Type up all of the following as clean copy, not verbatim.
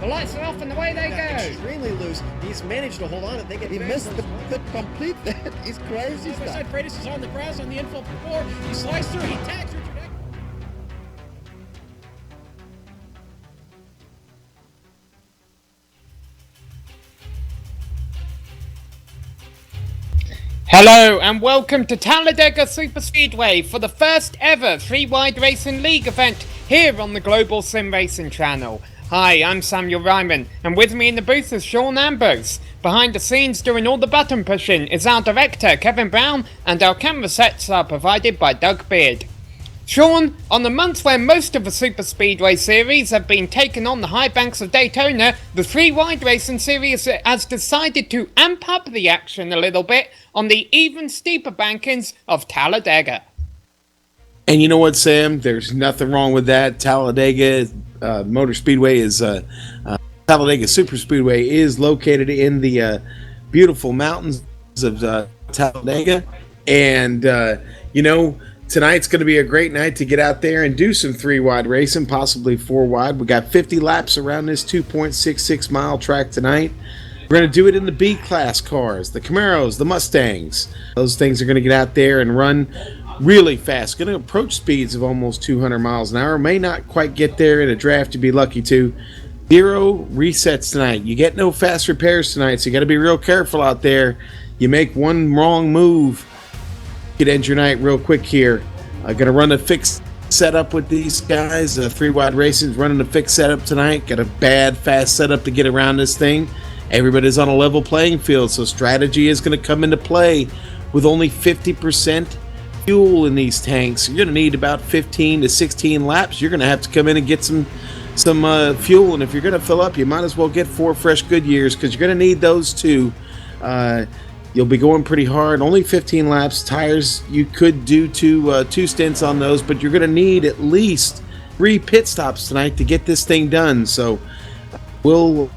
The lights are off and away they go. Extremely loose. He's managed to hold on. He missed the complete that. He's crazy stuff. Side Freitas is on the grass on the infield before. He slides through. He tags Richard Eck. Hello and welcome to Talladega Superspeedway for the first ever 3-wide racing league event here on the Global Sim Racing channel. Hi, I'm Samuel Ryman, and with me in the booth is Sean Ambrose. Behind the scenes doing all the button pushing is our director Kevin Brown, and our camera sets are provided by Doug Beard. Sean, on the month where most of the Superspeedway series have been taken on the high banks of Daytona, the 3-wide racing series has decided to amp up the action a little bit on the even steeper bankings of Talladega. And you know what, Sam? There's nothing wrong with that. Talladega Motor Speedway is Talladega Superspeedway is located in the beautiful mountains of Talladega, and tonight's going to be a great night to get out there and do some 3-wide racing, possibly 4-wide. We got 50 laps around this 2.66 mile track tonight. We're going to do it in the B-class cars, the Camaros, the Mustangs. Those things are going to get out there and run really fast. Going to approach speeds of almost 200 miles an hour. May not quite get there in a draft, you'd be lucky to. 0 resets tonight. You get no fast repairs tonight, so you got to be real careful out there. You make one wrong move, you could end your night real quick here. I'm going to run a fixed setup with these guys. 3-wide racing running a fixed setup tonight. Got a bad fast setup to get around this thing. Everybody's on a level playing field, so strategy is going to come into play. With only 50% fuel in these tanks, you're going to need about 15 to 16 laps. You're going to have to come in and get some fuel, and if you're going to fill up, you might as well get 4 fresh Goodyears, because you're going to need those too. You'll be going pretty hard. Only 15 laps. Tires, you could do two stints on those, but you're going to need at least 3 pit stops tonight to get this thing done. So we'll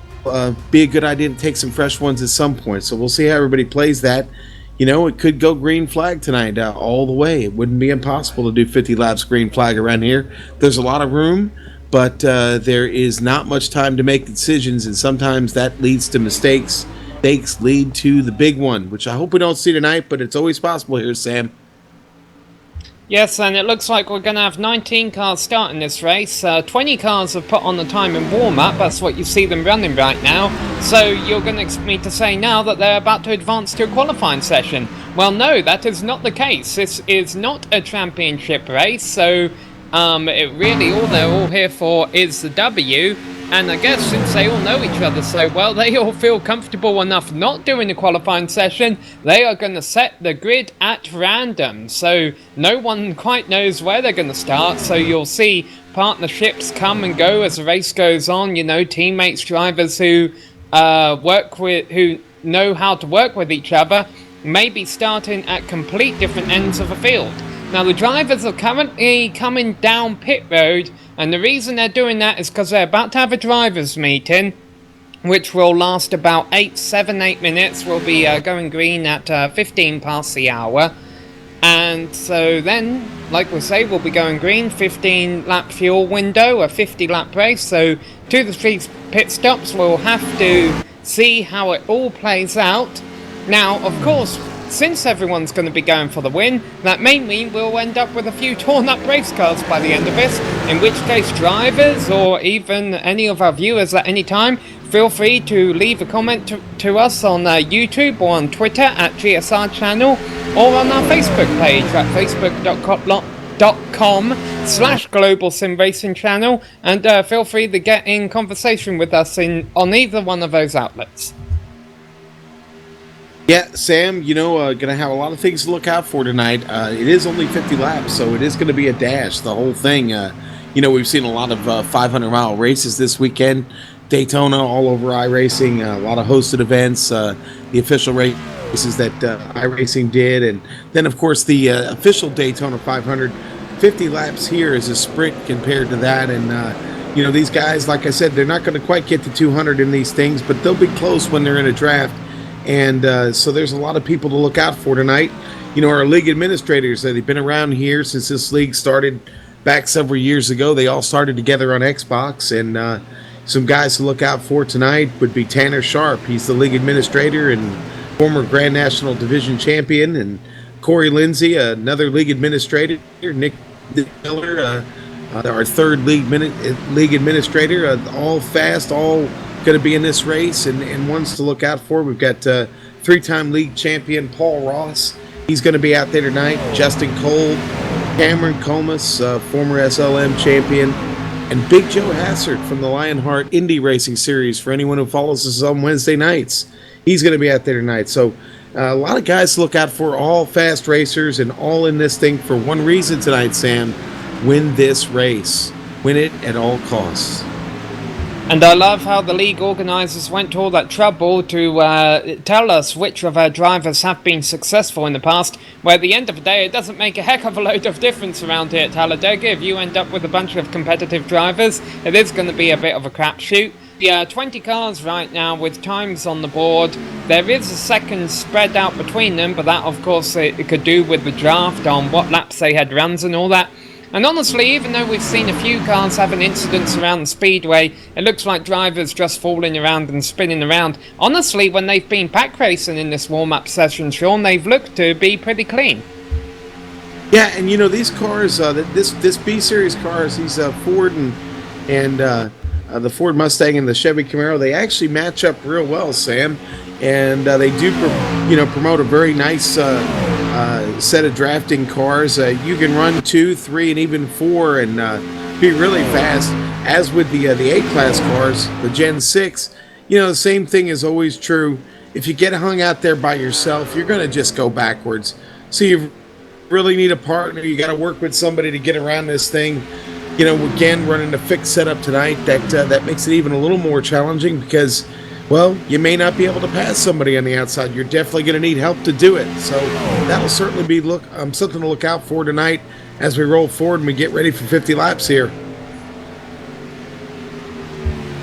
be a good idea to take some fresh ones at some point. So we'll see how everybody plays that. It could go green flag tonight all the way. It wouldn't be impossible to do 50 laps green flag around here. There's a lot of room, but there is not much time to make decisions, and sometimes that leads to mistakes. Mistakes lead to the big one, which I hope we don't see tonight, but it's always possible here, Sam. Yes, and it looks like we're going to have 19 cars starting this race. 20 cars have put on the time in warm-up. That's what you see them running right now. So you're going to expect me to say now that they're about to advance to a qualifying session. Well, no, that is not the case. This is not a championship race, so it really all they're all here for is the W. And I guess since they all know each other so well, they all feel comfortable enough not doing the qualifying session, they are going to set the grid at random. So no one quite knows where they're going to start, so you'll see partnerships come and go as the race goes on. Teammates, drivers who who know how to work with each other, may be starting at complete different ends of the field. Now, the drivers are currently coming down pit road, and the reason they're doing that is because they're about to have a drivers' meeting, which will last about 8 minutes. We'll be going green at 15 past the hour. And so then, like we say, we'll be going green, 15 lap fuel window, a 50 lap race. So 2 to 3 pit stops, we'll have to see how it all plays out. Now, of course, since everyone's going to be going for the win, that may mean we'll end up with a few torn up race cars by the end of this, in which case drivers or even any of our viewers at any time, feel free to leave a comment to us on YouTube or on Twitter at GSR channel, or on our Facebook page at facebook.com/Global Sim Racing channel, and feel free to get in conversation with us on either one of those outlets. Yeah, Sam, going to have a lot of things to look out for tonight. It is only 50 laps, so it is going to be a dash, the whole thing. We've seen a lot of 500-mile races this weekend. Daytona, all over iRacing, a lot of hosted events, the official races that iRacing did, and then, of course, the official Daytona 500. 50 laps here is a sprint compared to that, and, these guys, like I said, they're not going to quite get to 200 in these things, but they'll be close when they're in a draft. And so there's a lot of people to look out for tonight. Our league administrators, they've been around here since this league started back several years ago. They all started together on Xbox, and some guys to look out for tonight would be Tanner Sharp. He's the league administrator and former Grand National Division champion, and Corey Lindsay, another league administrator. Nick Miller, our third league administrator. All fast, all going to be in this race, and ones to look out for. We've got three-time league champion Paul Ross. He's going to be out there tonight. Justin Cole, Cameron Comas, former SLM champion, and Big Joe Hassard from the Lionheart Indy Racing Series. For anyone who follows us on Wednesday nights, he's going to be out there tonight. So a lot of guys to look out for, all fast racers, and all in this thing for one reason tonight, Sam: win this race. Win it at all costs. And I love how the league organisers went to all that trouble to tell us which of our drivers have been successful in the past, where at the end of the day it doesn't make a heck of a load of difference around here at Talladega. If you end up with a bunch of competitive drivers, it is going to be a bit of a crapshoot. Yeah, 20 cars right now with times on the board. There is a second spread out between them, but that of course it could do with the draft on what laps they had runs and all that. And honestly, even though we've seen a few cars having incidents around the speedway, it looks like drivers just falling around and spinning around. Honestly, when they've been pack racing in this warm-up session, Sean, they've looked to be pretty clean. Yeah, and you know, these cars, this B-Series cars, these Ford and the Ford Mustang and the Chevy Camaro, they actually match up real well, Sam. And they do, promote a very nice set of drafting cars. You can run 2, 3, and even 4, and be really fast. As with the A-Class cars, the Gen 6, the same thing is always true. If you get hung out there by yourself, you're going to just go backwards. So you really need a partner. You got to work with somebody to get around this thing. Again, running a fixed setup tonight, that makes it even a little more challenging because, well, you may not be able to pass somebody on the outside. You're definitely going to need help to do it. So that'll certainly be something to look out for tonight as we roll forward and we get ready for 50 laps here.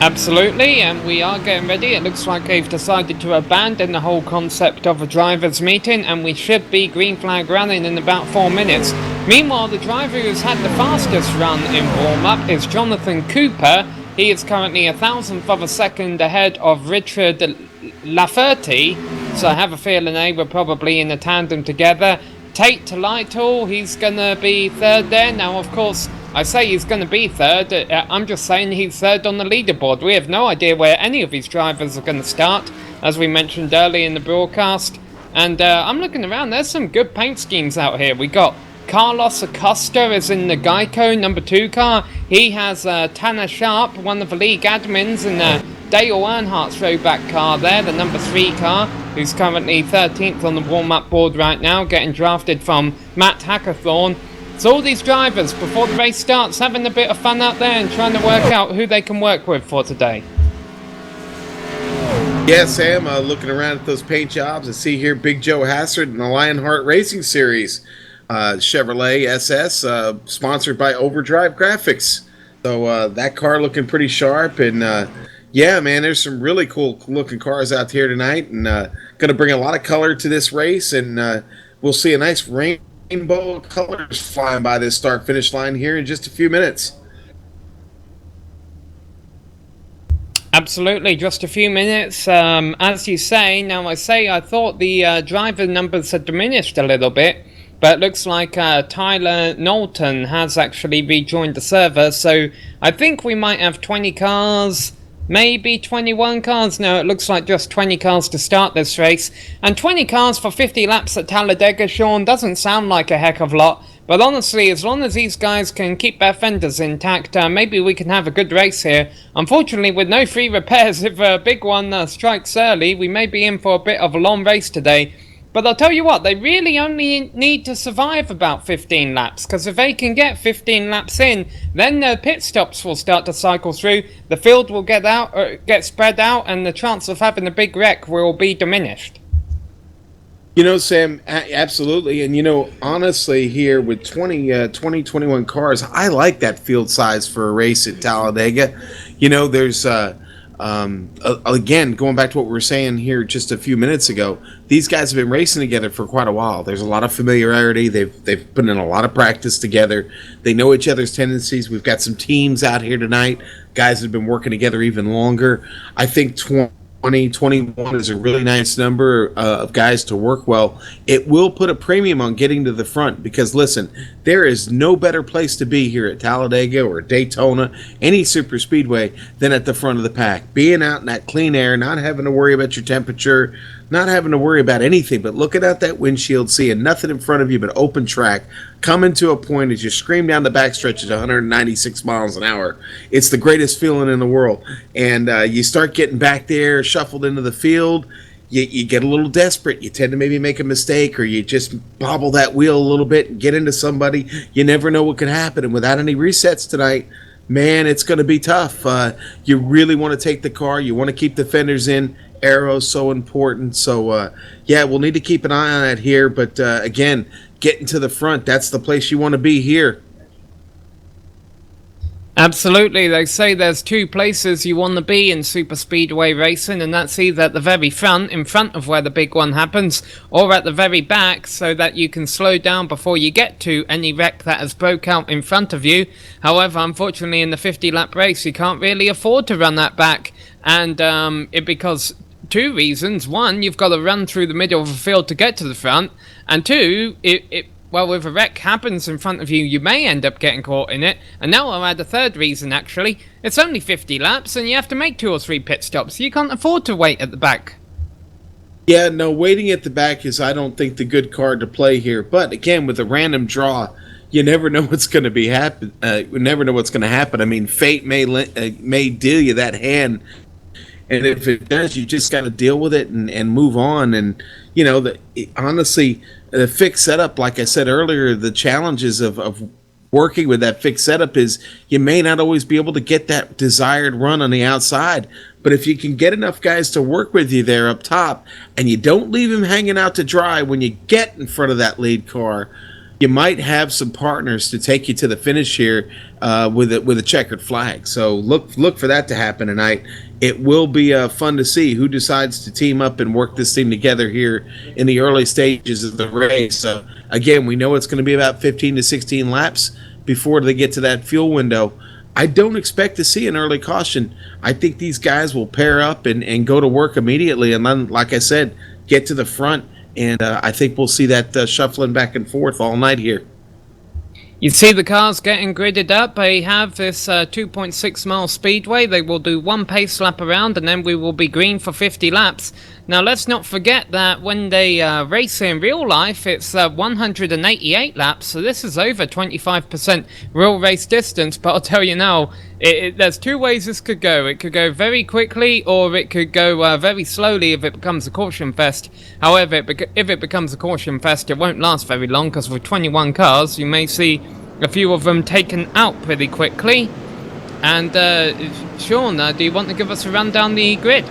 Absolutely, and we are getting ready. It looks like they've decided to abandon the whole concept of a driver's meeting, and we should be green flag running in about 4 minutes. Meanwhile, the driver who's had the fastest run in warm-up is Jonathan Cooper. He is currently 1,000th of a second ahead of Richard Lafferty, so I have a feeling they were probably in a tandem together. Tate to Lytle, he's going to be third there. Now, of course, I say he's going to be third. I'm just saying he's third on the leaderboard. We have no idea where any of these drivers are going to start, as we mentioned earlier in the broadcast. And I'm looking around, there's some good paint schemes out here. We got Carlos Acosta is in the Geico number 2 car. He has Tanner Sharp, one of the league admins, in Dale Earnhardt's throwback car there, the number 3 car, who's currently 13th on the warm-up board right now, getting drafted from Matt Hackathorn. So all these drivers, before the race starts, having a bit of fun out there and trying to work out who they can work with for today. Yeah, Sam, looking around at those paint jobs, I see here Big Joe Hassard in the Lionheart Racing Series. Chevrolet SS, sponsored by Overdrive Graphics. So that car looking pretty sharp, and yeah, man, there's some really cool looking cars out here tonight, and going to bring a lot of color to this race, and we'll see a nice rainbow of colors flying by this start finish line here in just a few minutes. Absolutely, just a few minutes. As you say, I thought the driver numbers had diminished a little bit, but it looks like Tyler Knowlton has actually rejoined the server, so I think we might have 20 cars, maybe 21 cars. No, it looks like just 20 cars to start this race. And 20 cars for 50 laps at Talladega, Sean, doesn't sound like a heck of a lot. But honestly, as long as these guys can keep their fenders intact, maybe we can have a good race here. Unfortunately, with no free repairs, if a big one strikes early, we may be in for a bit of a long race today. But I'll tell you what, they really only need to survive about 15 laps, because if they can get 15 laps in, then the pit stops will start to cycle through, the field will get spread out, and the chance of having a big wreck will be diminished. Sam, absolutely. And, honestly, here with 21 cars, I like that field size for a race at Talladega. There's Again, going back to what we were saying here just a few minutes ago, these guys have been racing together for quite a while. There's a lot of familiarity. They've put in a lot of practice together. They know each other's tendencies. We've got some teams out here tonight. Guys have been working together even longer. I think 2021 is a really nice number of guys to work well. It will put a premium on getting to the front because, listen, there is no better place to be here at Talladega or Daytona, any super speedway, than at the front of the pack. Being out in that clean air, not having to worry about your temperature, not having to worry about anything, but looking out that windshield, seeing nothing in front of you but open track, coming to a point as you scream down the backstretch at 196 miles an hour. It's the greatest feeling in the world. And you start getting back there, shuffled into the field, you get a little desperate. You tend to maybe make a mistake, or you just bobble that wheel a little bit and get into somebody. You never know what could happen. And without any resets tonight, man, it's going to be tough. You really want to take the car. You want to keep the fenders in. Aero's so important. So, yeah, we'll need to keep an eye on that here. But, again, getting to the front, that's the place you want to be here. Absolutely. They say there's two places you want to be in super speedway racing, and that's either at the very front, in front of where the big one happens, or at the very back, so that you can slow down before you get to any wreck that has broke out in front of you. However, unfortunately, in the 50-lap race, you can't really afford to run that back, and because two reasons. One, you've got to run through the middle of the field to get to the front, and two, well, if a wreck happens in front of you, you may end up getting caught in it. And now I'll add a third reason, actually. It's only 50 laps, and you have to make 2 or 3 pit stops. You can't afford to wait at the back. Yeah, no, waiting at the back is, I don't think, the good card to play here. But, again, with a random draw, you never know what's going to happen. You never know what's going to happen. I mean, fate may deal you that hand. And if it does, you just got to deal with it and move on. And, you know, honestly, the fixed setup, like I said earlier, the challenges of working with that fixed setup is you may not always be able to get that desired run on the outside. But if you can get enough guys to work with you there up top, and you don't leave them hanging out to dry when you get in front of that lead car, you might have some partners to take you to the finish here with a checkered flag. So look for that to happen tonight. It will be fun to see who decides to team up and work this thing together here in the early stages of the race. So again, we know it's going to be about 15 to 16 laps before they get to that fuel window. I don't expect to see an early caution. I think these guys will pair up and go to work immediately, and then, like I said, get to the front. And I think we'll see that shuffling back and forth all night here. You see the cars getting gridded up. They have this 2.6 mile speedway. They will do 1 pace lap around, and then we will be green for 50 laps. Now, let's not forget that when they race in real life, it's 188 laps, so this is over 25% real race distance. But I'll tell you now, there's 2 ways this could go. It could go very quickly, or it could go very slowly if it becomes a caution fest. However, if it becomes a caution fest, it won't last very long, because with 21 cars, you may see a few of them taken out pretty quickly. And Sean, do you want to give us a run down the grid?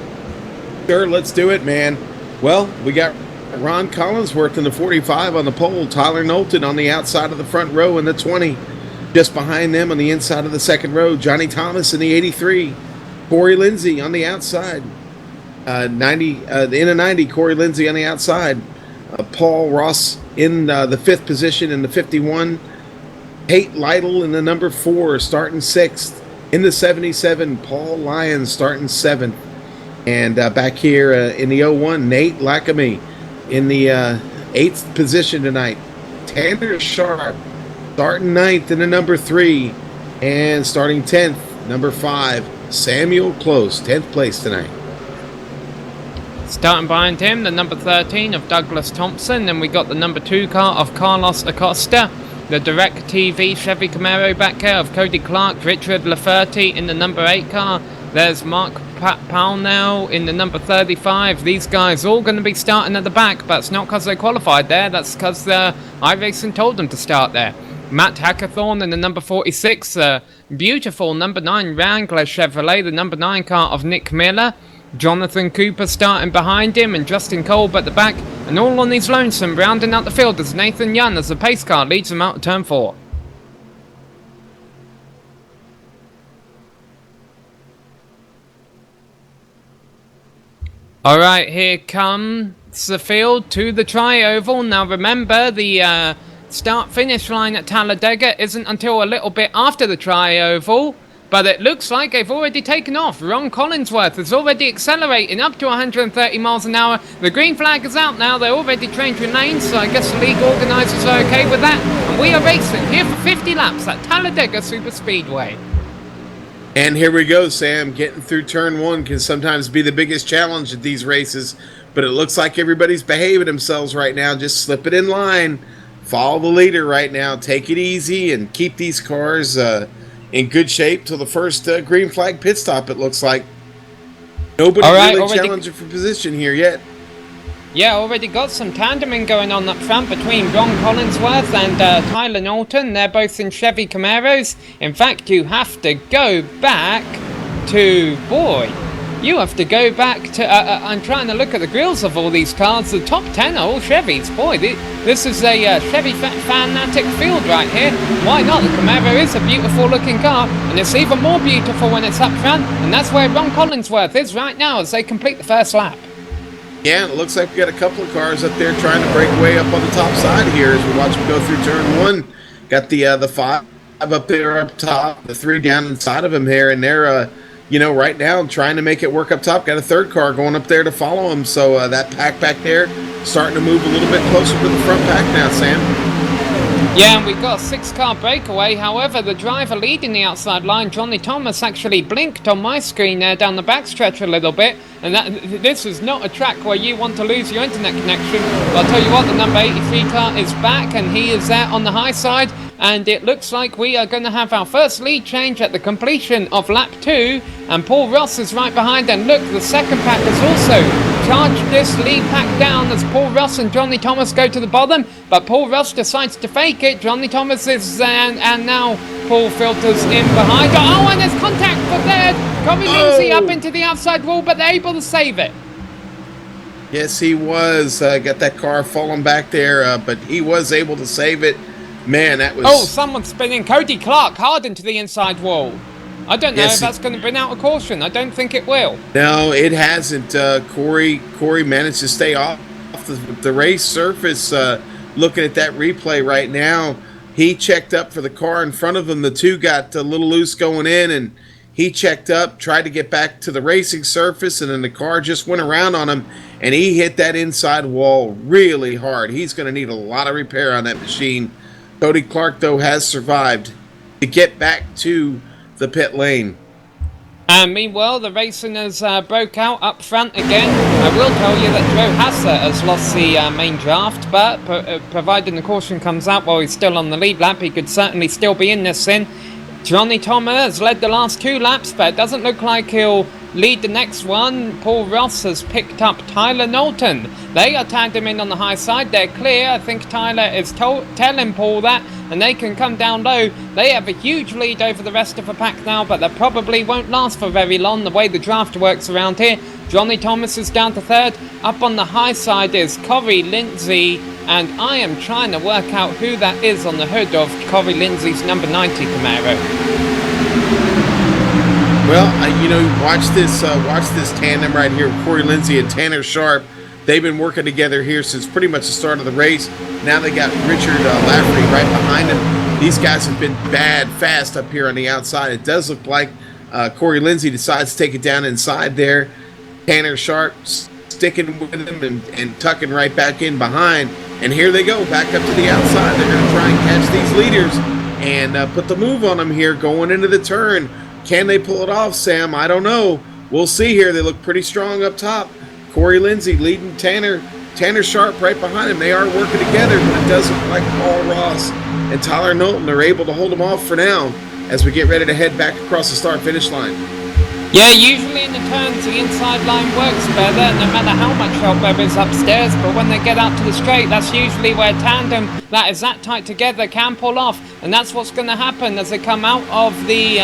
Sure, let's do it, man. Well, we got Ron Collinsworth in the 45 on the pole, Tyler Knowlton on the outside of the front row in the 20. Just behind them on the inside of the second row, Johnny Thomas in the 83. Corey Lindsay on the outside. In a 90, Corey Lindsay on the outside. Paul Ross in the 5th position in the 51. Tate Lytle in the number 4, starting 6th. In the 77, Paul Lyons starting 7th. And back here in the 01, Nate Lackamy in the 8th position tonight. Tanner Sharp starting 9th in the number 3. And starting 10th, number 5, Samuel Close, 10th place tonight. Starting behind him, the number 13 of Douglas Thompson. Then we got the number 2 car of Carlos Acosta. The Direct TV Chevy Camaro back there of Cody Clark, Richard Lafferty in the number 8 car. There's Mark Powell now in the number 35. These guys all going to be starting at the back, but it's not because they qualified there. That's because iRacing told them to start there. Matt Hackathorn in the number 46. Beautiful number 9 Wrangler Chevrolet, the number 9 car of Nick Miller. Jonathan Cooper starting behind him, and Justin Kolb at the back. And all on his lonesome, rounding out the field is Nathan Young as the pace car leads them out to turn 4. Alright, here comes the field to the tri-oval. Now remember, the start-finish line at Talladega isn't until a little bit after the tri-oval, but it looks like they've already taken off. Ron Collinsworth is already accelerating up to 130 miles an hour. The green flag is out now. They're already changing lanes, so I guess the league organisers are okay with that. And we are racing here for 50 laps at Talladega Superspeedway. And here we go, Sam. Getting through turn one can sometimes be the biggest challenge at these races, but it looks like everybody's behaving themselves right now. Just slip it in line. Follow the leader right now. Take it easy and keep these cars in good shape till the first green flag pit stop, it looks like. Nobody really challenging for position here yet. Yeah, already got some tandeming going on up front between Ron Collinsworth and Tyler Norton. They're both in Chevy Camaros. In fact, you have to go back to... You have to go back to... I'm trying to look at the grills of all these cars. The top 10 are all Chevys. Boy, this is a Chevy fanatic field right here. Why not? The Camaro is a beautiful looking car, and it's even more beautiful when it's up front, and that's where Ron Collinsworth is right now as they complete the first lap. Yeah, it looks like we got a couple of cars up there trying to break way up on the top side here as we watch them go through turn one. Got the 5 up there up top, the 3 down inside of them here, and they're right now trying to make it work up top. Got a third car going up there to follow them, so that pack back there starting to move a little bit closer to the front pack now, Sam. Yeah, and we've got a 6-car breakaway. However, the driver leading the outside line, Johnny Thomas, actually blinked on my screen there down the backstretch a little bit. And this is not a track where you want to lose your internet connection. But I'll tell you what, the number 83 car is back, and he is there on the high side. And it looks like we are going to have our first lead change at the completion of lap 2. And Paul Ross is right behind. And look, the second pack has also charged this lead pack down as Paul Ross and Johnny Thomas go to the bottom. But Paul Ross decides to fake it. Johnny Thomas is there, and now Paul filters in behind. Oh, and there's contact for third. Corey Lindsay up into the outside wall, but they're able to save it. Yes, he was. Got that car falling back there, but he was able to save it. Man, that was... Oh, someone's spinning Cody Clark hard into the inside wall. I don't know if that's going to bring out a caution. I don't think it will. No, it hasn't. Corey managed to stay off the race surface. Looking at that replay right now, he checked up for the car in front of him. The two got a little loose going in, and he checked up, tried to get back to the racing surface, and then the car just went around on him, and he hit that inside wall really hard. He's going to need a lot of repair on that machine. Cody Clark, though, has survived to get back to the pit lane. And meanwhile, the racing has broke out up front again. I will tell you that Joe Hassett has lost the main draft, but providing the caution comes out while he's still on the lead lap, he could certainly still be in this thing. Johnny Thomas has led the last 2 laps, but it doesn't look like he'll lead the next one. Paul Ross has picked up Tyler Norton. They are tandeming on the high side. They're clear. I think Tyler is telling Paul that, and they can come down low. They have a huge lead over the rest of the pack now, but that probably won't last for very long, the way the draft works around here. Johnny Thomas is down to third. Up on the high side is Corey Lindsay, and I am trying to work out who that is on the hood of Corey Lindsay's number 90 Camaro. Well, watch this tandem right here, Corey Lindsay and Tanner Sharp. They've been working together here since pretty much the start of the race. Now they got Richard Lafferty right behind them. These guys have been fast up here on the outside. It does look like Corey Lindsay decides to take it down inside there. Tanner Sharp sticking with him and tucking right back in behind. And here they go, back up to the outside. They're going to try and catch these leaders and put the move on them here going into the turn. Can they pull it off, Sam? I don't know. We'll see here. They look pretty strong up top. Corey Lindsay leading Tanner Sharp right behind him. They are working together, but it does look like Paul Ross and Tyler Knowlton are able to hold them off for now as we get ready to head back across the start-finish line. Yeah, usually in the turns the inside line works better no matter how much help there is upstairs, but when they get out to the straight, that's usually where tandem that is that tight together can pull off, and that's what's going to happen as they come out of the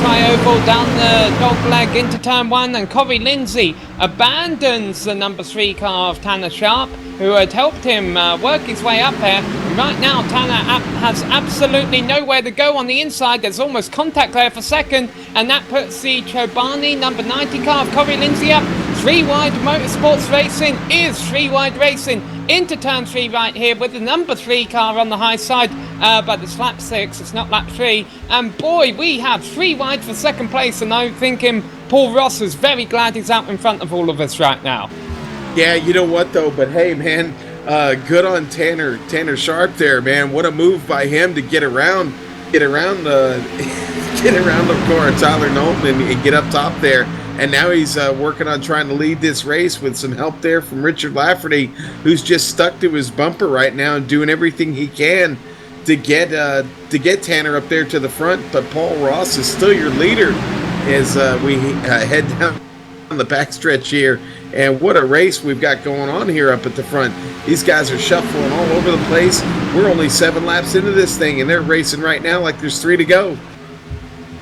tri-oval down the dogleg into turn 1, and Corey Lindsay abandons the number 3 car of Tanner Sharp, who had helped him work his way up there. And right now Tanner has absolutely nowhere to go on the inside. There's almost contact there for second, and that puts the Chobani number 90 car of Corey Lindsay up. Three Wide Motorsports Racing is Three Wide Racing into turn 3 right here with the number 3 car on the high side, but it's lap 6, it's not lap 3, and boy, we have 3 wide for second place, and I'm thinking Paul Ross is very glad he's out in front of all of us right now. Yeah, you know what though, but hey man, good on Tanner Sharp there, man. What a move by him to get around the car, Tyler Knowlton, and get up top there. And now he's working on trying to lead this race with some help there from Richard Lafferty, who's just stuck to his bumper right now and doing everything he can to get Tanner up there to the front. But Paul Ross is still your leader as we head down the backstretch here. And what a race we've got going on here up at the front. These guys are shuffling all over the place. We're only 7 laps into this thing, and they're racing right now like there's 3 to go.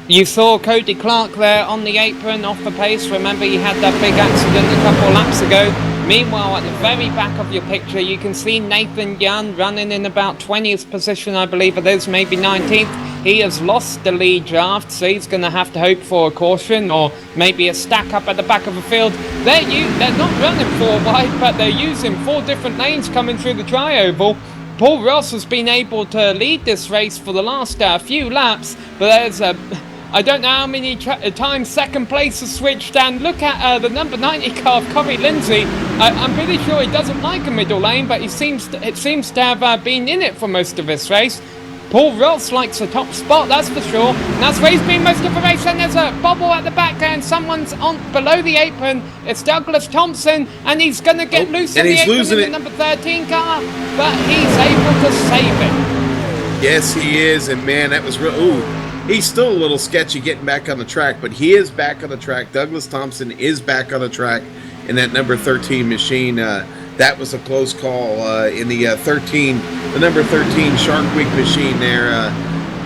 You saw Cody Clark there on the apron off the pace. Remember, he had that big accident a couple of laps ago. Meanwhile, at the very back of your picture, you can see Nathan Young running in about 20th position, I believe it is, maybe 19th. He has lost the lead draft, so he's going to have to hope for a caution or maybe a stack up at the back of the field. They're not running 4 wide, but they're using 4 different lanes coming through the tri-oval. Paul Ross has been able to lead this race for the last few laps, but there's I don't know how many times second place has switched, and look at the number 90 car of Corey Lindsay. I'm pretty sure he doesn't like a middle lane, but it seems to have been in it for most of this race. Paul Ross likes the top spot, that's for sure. And that's where he's been most of the race, and there's a bobble at the back there, and someone's on below the apron. It's Douglas Thompson, and he's going to get loose on the apron in the number 13 car, but he's able to save it. Yes, he is, and man, that was real. Ooh, he's still a little sketchy getting back on the track, but he is back on the track. Douglas Thompson is back on the track in that number 13 machine. That was a close call in the number 13 Shark Week machine there.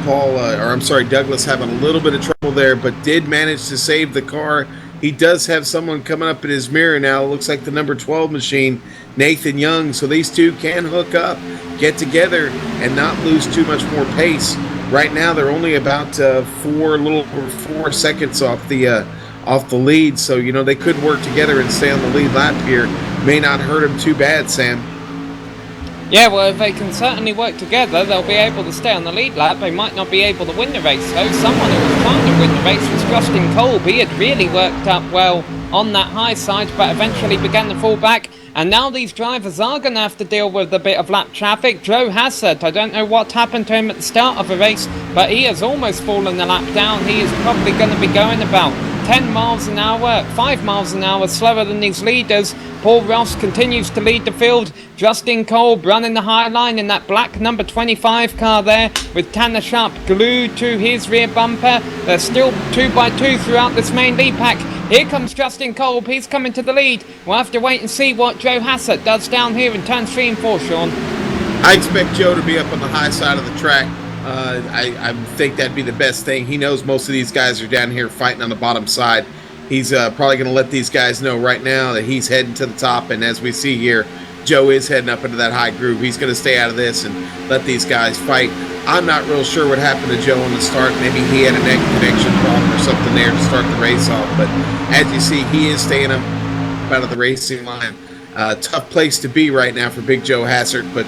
Douglas having a little bit of trouble there, but did manage to save the car. He does have someone coming up in his mirror now. It looks like the number 12 machine, Nathan Young. So these two can hook up, get together, and not lose too much more pace. Right now, they're only about 4 seconds off the lead. So, you know, they could work together and stay on the lead lap here. May not hurt them too bad, Sam. Yeah, well, if they can certainly work together, they'll be able to stay on the lead lap. They might not be able to win the race, though. Someone who was trying to win the race was Justin Kolb. He had really worked up well on that high side, but eventually began to fall back. And now these drivers are going to have to deal with a bit of lap traffic. Joe Hassett, I don't know what happened to him at the start of the race, but he has almost fallen the lap down. He is probably going to be going about 10 miles an hour, 5 miles an hour slower than these leaders. Paul Ross continues to lead the field. Justin Kolb running the high line in that black number 25 car there with Tanner Sharp glued to his rear bumper. They're still 2x2 throughout this main lead pack. Here comes Justin Kolb. He's coming to the lead. We'll have to wait and see what Joe Hassett does down here in turns 3 and 4, Sean. I expect Joe to be up on the high side of the track. I think that'd be the best thing. He knows most of these guys are down here fighting on the bottom side. He's probably going to let these guys know right now that he's heading to the top. And as we see here, Joe is heading up into that high groove. He's going to stay out of this and let these guys fight. I'm not real sure what happened to Joe on the start. Maybe he had a neck connection problem or something there to start the race off. But as you see, he is staying up out of the racing line. Tough place to be right now for Big Joe Hassett, but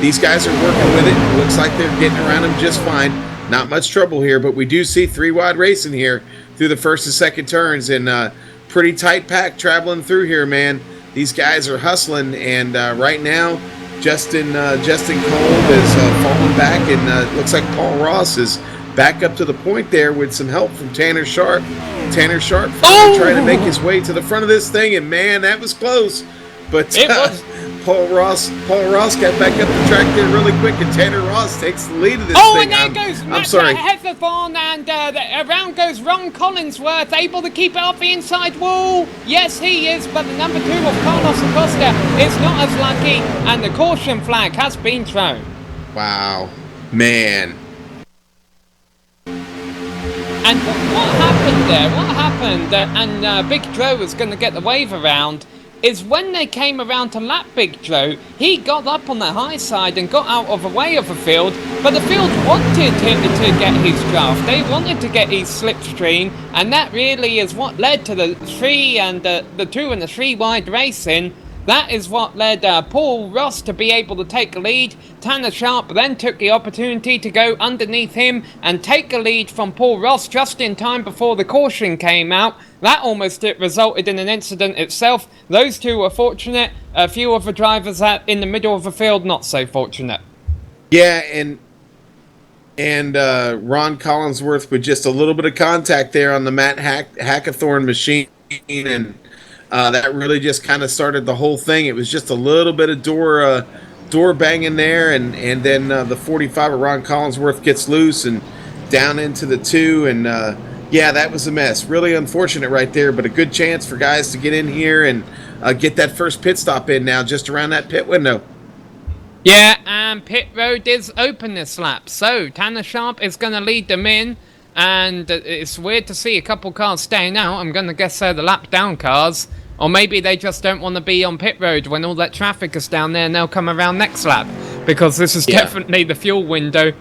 these guys are working with it. It looks like they're getting around him just fine. Not much trouble here, but we do see 3 wide racing here through the first and second turns, and pretty tight pack traveling through here, man. These guys are hustling, and right now, Justin Kolb is falling back, and it looks like Paul Ross is back up to the point there with some help from Tanner Sharp. Tanner Sharp trying to make his way to the front of this thing, and man, that was close. But Paul Ross got back up the track there really quick, and Tanner Ross takes the lead of this thing. And there goes Matt Hefferthorn, and around goes Ron Collinsworth, able to keep it off the inside wall. Yes, he is, but the number 2 of Carlos Acosta is not as lucky, and the caution flag has been thrown. Wow, man. And what happened there? What happened? And Big Joe was going to get the wave around. is when they came around to lap Big Joe, he got up on the high side and got out of the way of the field, but the field wanted him to get his draft. They wanted to get his slipstream, and that really is what led to the 3 and the 2 and the 3 wide racing. That is what led Paul Ross to be able to take a lead. Tanner Sharp then took the opportunity to go underneath him and take a lead from Paul Ross just in time before the caution came out. That almost resulted in an incident itself. Those two were fortunate. A few of the drivers in the middle of the field not so fortunate. Yeah, and Ron Collinsworth with just a little bit of contact there on the Matt Hackathorn machine, and that really just kind of started the whole thing. It was just a little bit of door banging there, and then the 45 of Ron Collinsworth gets loose and down into the 2, and yeah, that was a mess. Really unfortunate right there, but a good chance for guys to get in here and get that first pit stop in now, just around that pit window. Yeah, and pit road is open this lap, so Tanner Sharp is going to lead them in, and it's weird to see a couple cars staying out. I'm going to guess they're the lap down cars, or maybe they just don't want to be on pit road when all that traffic is down there and they'll come around next lap, because this is definitely the fuel window.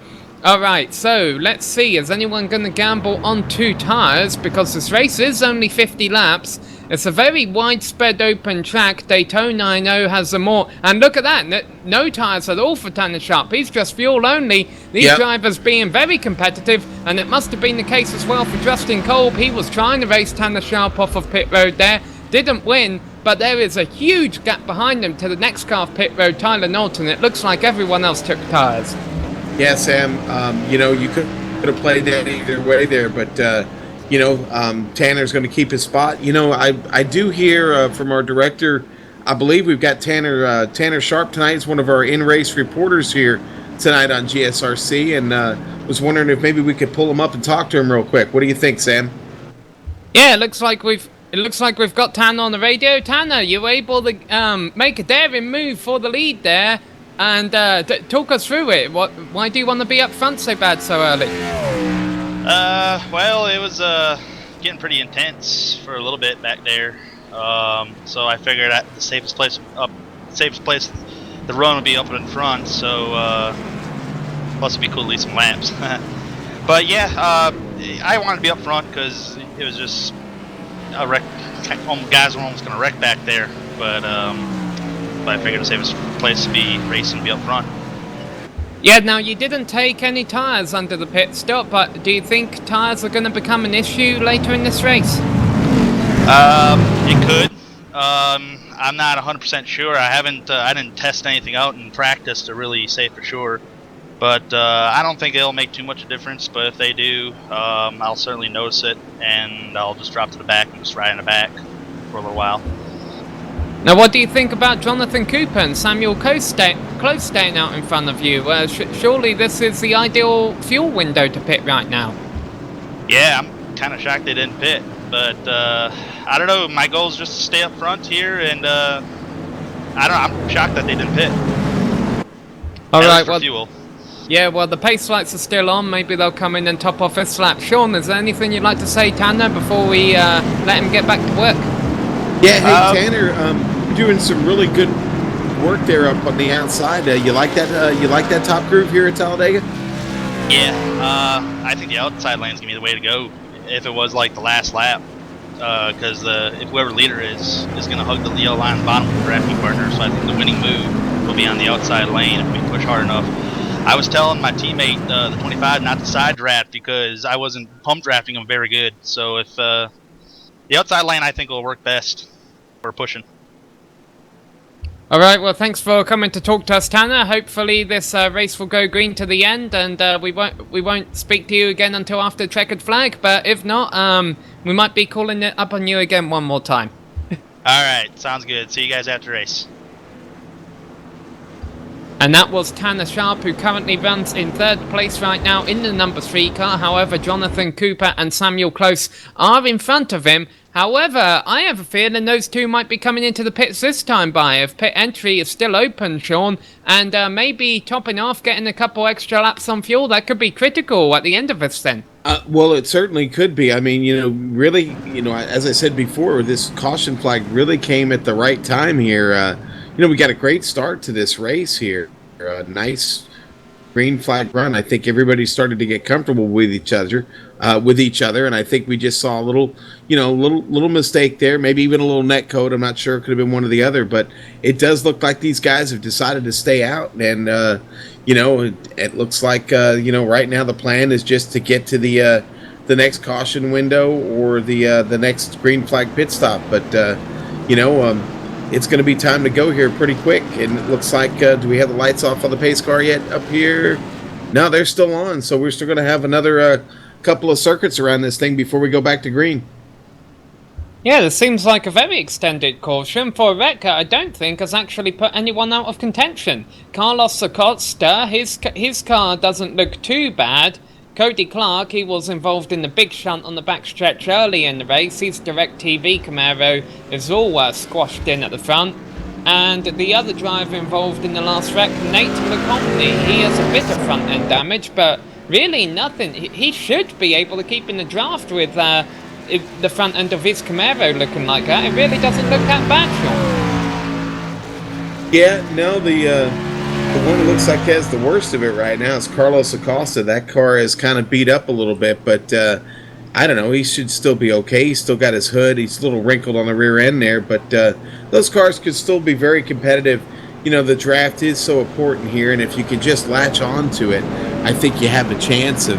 Alright, so let's see, is anyone going to gamble on 2 tyres, because this race is only 50 laps. It's a very widespread open track. Daytona, I know, has the more, and look at that, no tyres at all for Tanner Sharp. He's just fuel only. These drivers being very competitive, and it must have been the case as well for Justin Kolb. He was trying to race Tanner Sharp off of pit road there, didn't win, but there is a huge gap behind him to the next car off pit road, Tyler Norton. It looks like everyone else took tyres. Yeah, Sam, you know, you could have played that either way there, but you know, Tanner's going to keep his spot. You know, I do hear from our director, I believe we've got Tanner Sharp tonight. He's one of our in-race reporters here tonight on GSRC, and was wondering if maybe we could pull him up and talk to him real quick. What do you think, Sam? Yeah, it looks like we've got Tanner on the radio. Tanner, you were able to make a daring move for the lead there, and talk us through it. Why do you want to be up front so bad so early? Well, it was getting pretty intense for a little bit back there. So I figured that the safest place, the run would be up in front. So plus it'd be cool to lead some laps. But yeah, I wanted to be up front because it was just a wreck. Guys were almost going to wreck back there, but I figured the safest place to be racing would be up front. Yeah, now you didn't take any tyres under the pit stop, but do you think tyres are going to become an issue later in this race? It could. I'm not 100% sure. I didn't test anything out in practice to really say for sure. But I don't think it'll make too much of a difference. But if they do, I'll certainly notice it, and I'll just drop to the back and just ride in the back for a little while. Now, what do you think about Jonathan Cooper and Samuel Close staying out in front of you? Surely this is the ideal fuel window to pit right now. Yeah, I'm kind of shocked they didn't pit. But I don't know. My goal is just to stay up front here, and I'm shocked that they didn't pit. All right, well, fuel. Yeah, well, the pace lights are still on. Maybe they'll come in and top off this lap. Sean, is there anything you'd like to say, Tanner, before we let him get back to work? Yeah, hey, Tanner, doing some really good work there up on the outside. You like that? You like that top groove here at Talladega? Yeah, I think the outside lane's gonna be the way to go. If it was like the last lap, because if whoever leader is gonna hug the yellow line at the bottom of the drafting partner, so I think the winning move will be on the outside lane if we push hard enough. I was telling my teammate, the 25, not to side draft because I wasn't pump drafting him very good. So if the outside lane, I think will work best for pushing. All right, well, thanks for coming to talk to us, Tanner. Hopefully this race will go green to the end, and we won't speak to you again until after checkered flag. But if not, we might be calling it up on you again one more time. All right, sounds good. See you guys after race. And that was Tanner Sharp, who currently runs in third place right now in the number 3 car. However, Jonathan Cooper and Samuel Close are in front of him. However, I have a feeling those two might be coming into the pits this time by if pit entry is still open, Sean, and maybe topping off, getting a couple extra laps on fuel. That could be critical at the end of this then. Well, it certainly could be. I mean, really, as I said before, this caution flag really came at the right time here. We got a great start to this race here. Nice green flag run. I think everybody started to get comfortable with each other, and I think we just saw a little mistake there, maybe even a little net code. I'm not sure. It could have been one or the other, but it does look like these guys have decided to stay out, and it looks like right now the plan is just to get to the next caution window or the next green flag pit stop, but it's going to be time to go here pretty quick. And it looks like, do we have the lights off on the pace car yet up here? No, they're still on. So we're still going to have another couple of circuits around this thing before we go back to green. Yeah, this seems like a very extended caution. For a wreck, I don't think has actually put anyone out of contention. Carlos Acosta, his car doesn't look too bad. Cody Clark, he was involved in the big shunt on the backstretch early in the race. His DirecTV Camaro is all squashed in at the front. And the other driver involved in the last wreck, Nate LeCompney, he has a bit of front end damage, but really nothing. He should be able to keep in the draft with the front end of his Camaro looking like that. It really doesn't look that bad, Sean. Yeah, no, the one that looks like has the worst of it right now is Carlos Acosta. That car is kind of beat up a little bit, but I don't know. He should still be okay. He's still got his hood. He's a little wrinkled on the rear end there, but those cars could still be very competitive. The draft is so important here, and if you could just latch on to it, I think you have a chance of,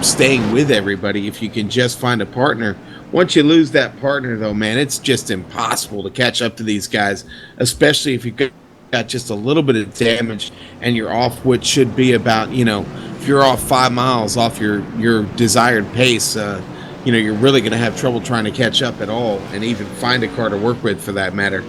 staying with everybody if you can just find a partner. Once you lose that partner, though, man, it's just impossible to catch up to these guys, especially if you've got just a little bit of damage and you're off what should be about, if you're off 5 miles off your desired pace, you're really going to have trouble trying to catch up at all and even find a car to work with for that matter.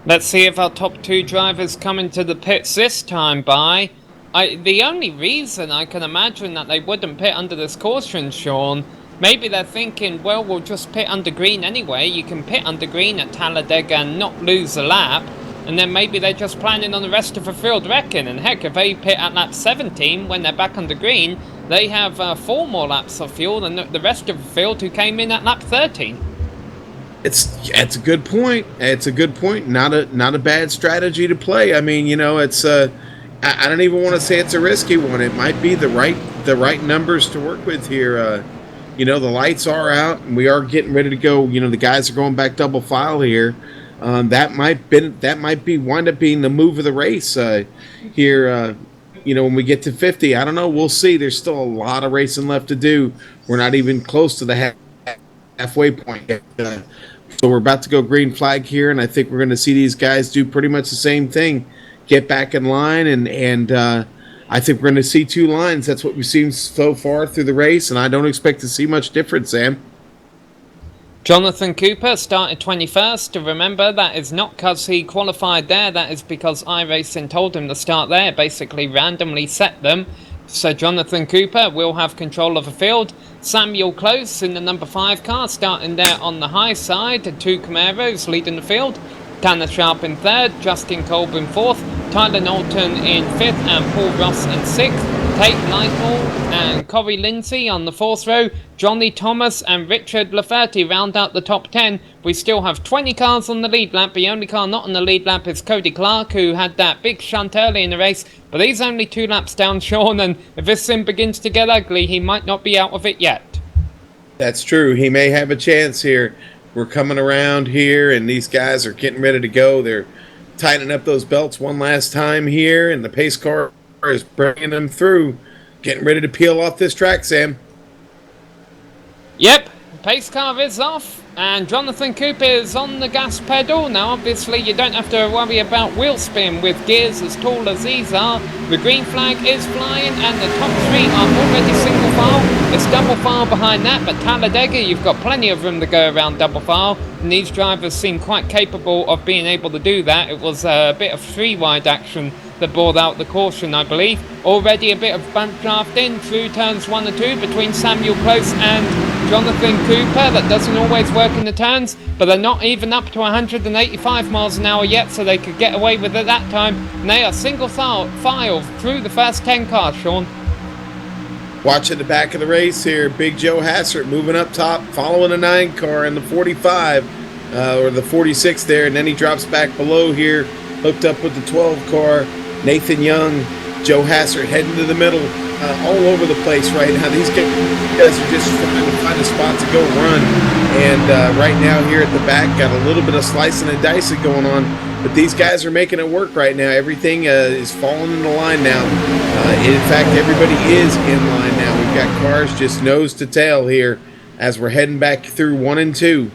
Let's see if our top two drivers come into the pits this time by. The only reason I can imagine that they wouldn't pit under this caution, Sean, maybe they're thinking, well, we'll just pit under green anyway. You can pit under green at Talladega and not lose a lap. And then maybe they're just planning on the rest of the field wrecking. And heck, if they pit at lap 17 when they're back under green, they have 4 more laps of fuel than the rest of the field who came in at lap 13. It's a good point. It's a good point. Not a bad strategy to play. I mean, it's I don't even want to say it's a risky one. It might be the right numbers to work with here. The lights are out, and we are getting ready to go. The guys are going back double file here. That might wind up being the move of the race here. When we get to 50, I don't know. We'll see. There's still a lot of racing left to do. We're not even close to the halfway point yet. So we're about to go green flag here, and I think we're going to see these guys do pretty much the same thing. Get back in line, and I think we're going to see 2 lines. That's what we've seen so far through the race, and I don't expect to see much difference, Sam. Jonathan Cooper started 21st. Remember, that is not because he qualified there. That is because iRacing told him to start there, basically randomly set them. So Jonathan Cooper will have control of the field. Samuel Close in the number 5 car, starting there on the high side. 2 Camaros leading the field. Tanner Sharp in 3rd, Justin Kolb in 4th, Tyler Knowlton in 5th, and Paul Ross in 6th. Tate Lightmore and Corey Lindsay on the 4th row. Johnny Thomas and Richard Lafferty round out the top 10. We still have 20 cars on the lead lap. The only car not on the lead lap is Cody Clark, who had that big shunt early in the race, but he's only 2 laps down, Sean, and if this sim begins to get ugly, he might not be out of it yet. That's true. He may have a chance here. We're coming around here, and these guys are getting ready to go. They're tightening up those belts one last time here, and the pace car is bringing them through. Getting ready to peel off this track, Sam. Yep, pace car is off, and Jonathan Cooper is on the gas pedal. Now, obviously, you don't have to worry about wheel spin with gears as tall as these are. The green flag is flying, and the top 3 are already single file. It's double file behind that, but Talladega, you've got plenty of room to go around double file, and these drivers seem quite capable of being able to do that. It was a bit of 3-wide action that brought out the caution, I believe. Already a bit of bump draft in through turns 1 and 2 between Samuel Close and Jonathan Cooper that doesn't always work in the turns, but they're not even up to 185 miles an hour yet, so they could get away with it that time. And they are single file through the first 10 cars, Sean. Watching the back of the race here, Big Joe Hassert moving up top, following a 9 car in the 45, or the 46 there, and then he drops back below here, hooked up with the 12 car. Nathan Young, Joe Hassert heading to the middle, all over the place right now. These guys are just trying to find a spot to go run, and right now here at the back, got a little bit of slicing and dicing going on, but these guys are making it work right now. Everything is falling into line now. In fact, everybody is in line now. We've got cars just nose to tail here as we're heading back through 1 and 2.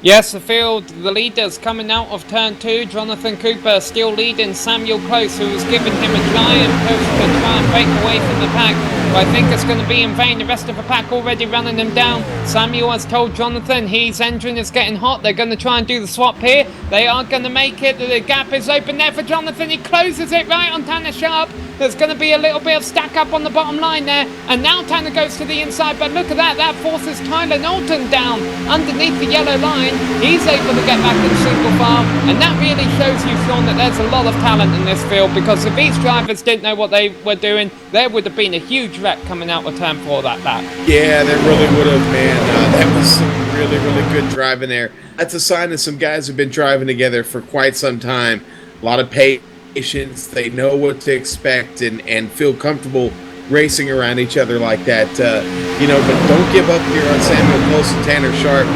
Yes, the field, the leaders coming out of turn 2. Jonathan Cooper still leading Samuel Close, who was giving him a giant push to try and break away from the pack. But I think it's going to be in vain. The rest of the pack already running him down. Samuel has told Jonathan his engine is getting hot. They're going to try and do the swap here. They are going to make it. The gap is open there for Jonathan. He closes it right on Tanner Sharp. There's going to be a little bit of stack up on the bottom line there. And now Tanner goes to the inside. But look at that. That forces Tyler Knowlton down underneath the yellow line. He's able to get back in single file. And that really shows you, Sean, that there's a lot of talent in this field. Because if these drivers didn't know what they were doing, there would have been a huge wreck coming out of turn 4 that lap. Yeah, there really would have, man. That was some really, really good driving there. That's a sign that some guys have been driving together for quite some time. A lot of patience. They know what to expect and feel comfortable racing around each other like that. But don't give up here on Samuel Close and Tanner Sharp.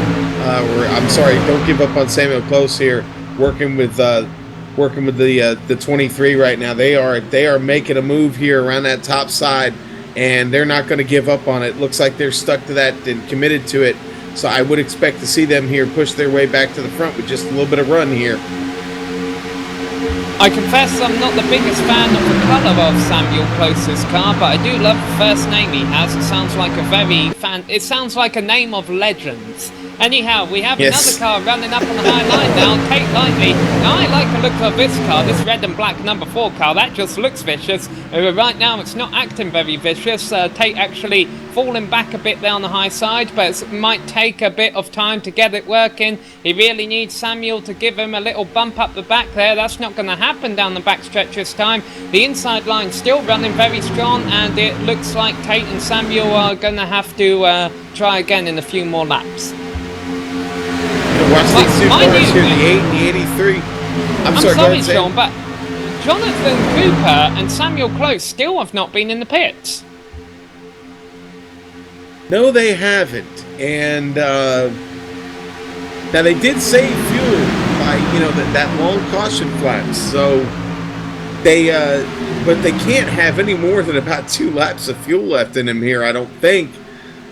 Don't give up on Samuel Close here, working with the 23 right now. They are making a move here around that top side, and they're not going to give up on it. Looks like they're stuck to that and committed to it. So I would expect to see them here push their way back to the front with just a little bit of run here. I confess I'm not the biggest fan of the colour of Samuel Close's car, but I do love the first name he has. It sounds like it sounds like a name of legends. Anyhow, we have another car running up on the high line now, Tate Lightly. Now, I like the look of this car, this red and black number 4 car. That just looks vicious. Right now, it's not acting very vicious. Tate actually falling back a bit there on the high side, but it might take a bit of time to get it working. He really needs Samuel to give him a little bump up the back there. That's not going to happen down the backstretch this time. The inside line still running very strong, and it looks like Tate and Samuel are going to have to try again in a few more laps. Watch these two cars here, the 8 and the 83. I'm sorry, Sean, but Jonathan Cooper and Samuel Close still have not been in the pits. No, they haven't. And now they did save fuel by that long caution flaps. So but they can't have any more than about 2 laps of fuel left in them here, I don't think.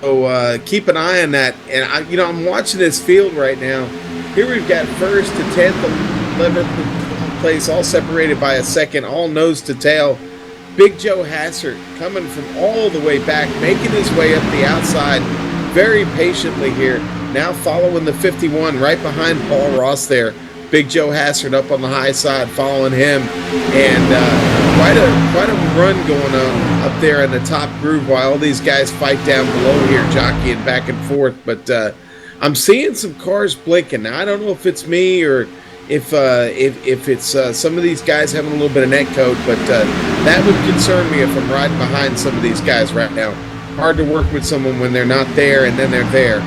So keep an eye on that. And I'm watching this field right now. Here we've got 1st to 10th, 11th place, all separated by a second, all nose to tail. Big Joe Hassert coming from all the way back, making his way up the outside very patiently here. Now following the 51, right behind Paul Ross there. Big Joe Hassert up on the high side, following him, and quite a run going on up there in the top groove while all these guys fight down below here, jockeying back and forth. But I'm seeing some cars blinking. Now I don't know if it's me or if it's some of these guys having a little bit of net code, but that would concern me if I'm riding behind some of these guys right now. Hard to work with someone when they're not there and then they're there.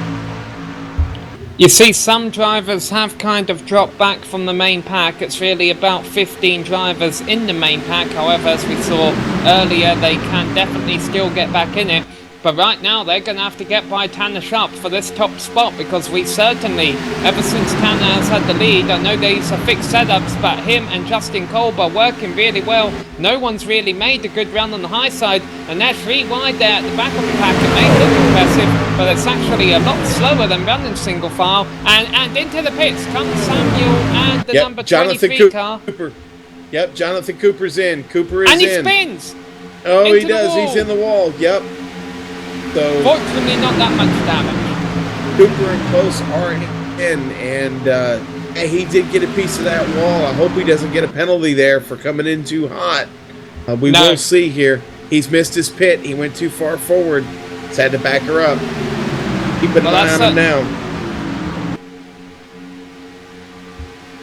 You see, some drivers have kind of dropped back from the main pack. It's really about 15 drivers in the main pack. However, as we saw earlier, they can definitely still get back in it. But right now, they're going to have to get by Tanner Sharp for this top spot, because we certainly, ever since Tanner has had the lead, I know these are fixed setups, but him and Justin Kolb are working really well. No one's really made a good run on the high side, and they're 3 wide there at the back of the pack. It may look impressive, but it's actually a lot slower than running single file. And into the pits comes Samuel and the number 23 car. Yep, Jonathan Cooper's in. Cooper is in. And he spins! Oh, he does. He's in the wall. Yep. So, fortunately, not that much damage. Cooper and Close are in, and he did get a piece of that wall. I hope he doesn't get a penalty there for coming in too hot. We will see here. He's missed his pit. He went too far forward. He's had to back her up. Keep an eye on him now.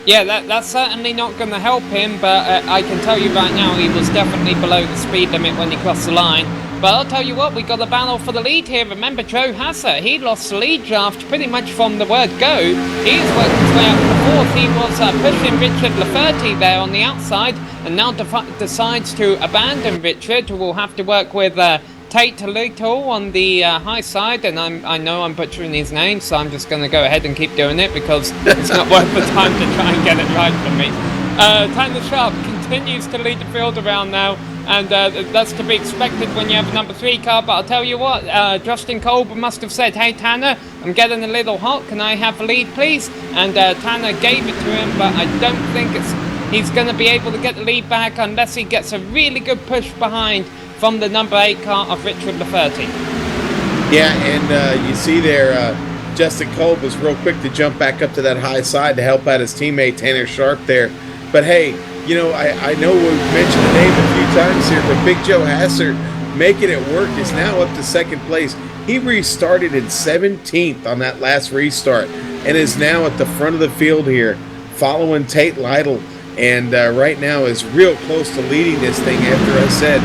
Yeah, that's certainly not going to help him, but I can tell you right now he was definitely below the speed limit when he crossed the line. But I'll tell you what, we got a battle for the lead here. Remember, Joe Hassett, he lost the lead draft pretty much from the word go. He's worked his way up to the fourth. He was pushing Richard Lafferty there on the outside, and now decides to abandon Richard, who will have to work with Tate Talladega on the high side, and I know I'm butchering his name, so I'm just going to go ahead and keep doing it because it's not worth the time to try and get it right for me. Tanner Sharp continues to lead the field around now, and that's to be expected when you have a number 3 car, but I'll tell you what, Justin Kolb must have said, "Hey Tanner, I'm getting a little hot, can I have the lead please?" And Tanner gave it to him, but I don't think he's going to be able to get the lead back unless he gets a really good push behind from the number 8 car of Richard Lafferty. Yeah, and you see there, Justin Kolb was real quick to jump back up to that high side to help out his teammate Tanner Sharp there. But hey, you know, I know we've mentioned the name a few times here, but Big Joe Hassett making it work is now up to 2nd place. He restarted in 17th on that last restart and is now at the front of the field here, following Tate Lytle, and right now is real close to leading this thing after I said,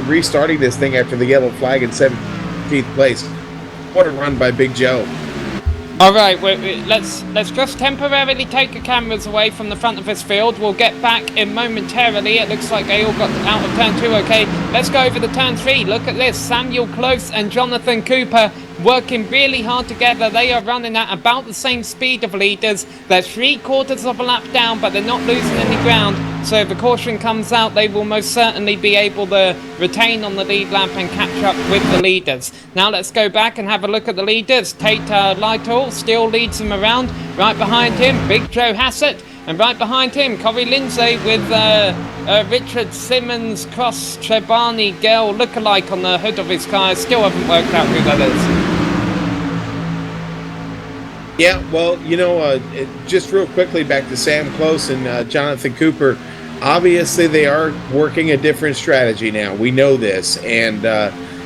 restarting this thing after the yellow flag in 17th place. What a run by Big Joe. Alright, let's just temporarily take the cameras away from the front of this field. We'll get back in momentarily. It looks like they all got out of turn 2, okay. Let's go over the turn 3. Look at this. Samuel Close and Jonathan Cooper working really hard together. They are running at about the same speed of leaders. They're 3/4 of a lap down, but they're not losing any ground. So if the caution comes out, they will most certainly be able to retain on the lead lap and catch up with the leaders. Now let's go back and have a look at the leaders. Tate Lytle still leads them around. Right behind him, Big Joe Hassett. And right behind him, Corey Lindsay with Richard Simmons Cross Trebani Girl lookalike on the hood of his car. I still haven't worked out who that is. Yeah, well, you know, just real quickly back to Sam Close and Jonathan Cooper. Obviously, they are working a different strategy now. We know this. And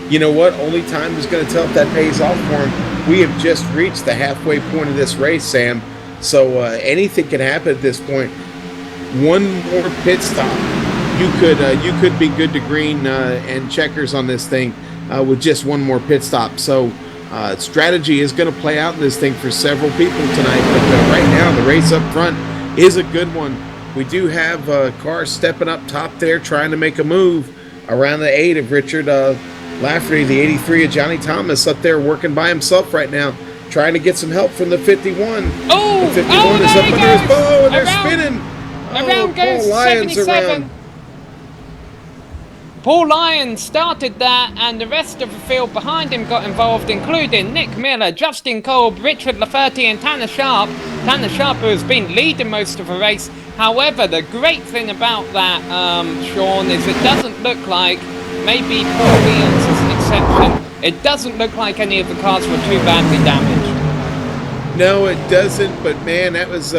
you know what? Only time is going to tell if that pays off for them. We have just reached the halfway point of this race, Sam. So anything can happen at this point. One more pit stop, you could be good to green and checkers on this thing with just one more pit stop. So strategy is going to play out in this thing for several people tonight. But right now, the race up front is a good one. We do have cars stepping up top there, trying to make a move around the 8 of Richard Lafferty, the 83 of Johnny Thomas up there working by himself right now, trying to get some help from the 51. Oh, the 51 is up under his bow, and they're spinning. Around goes Paul Lyons 77. around. Paul Lyons started that, and the rest of the field behind him got involved, including Nick Miller, Justin Kolb, Richard Lafferty, and Tanner Sharp. Tanner Sharp, who has been leading most of the race. However, the great thing about that, Sean, is it doesn't look like, maybe Paul Lyons is an exception, it doesn't look like any of the cars were too badly damaged. No, it doesn't, but man, that was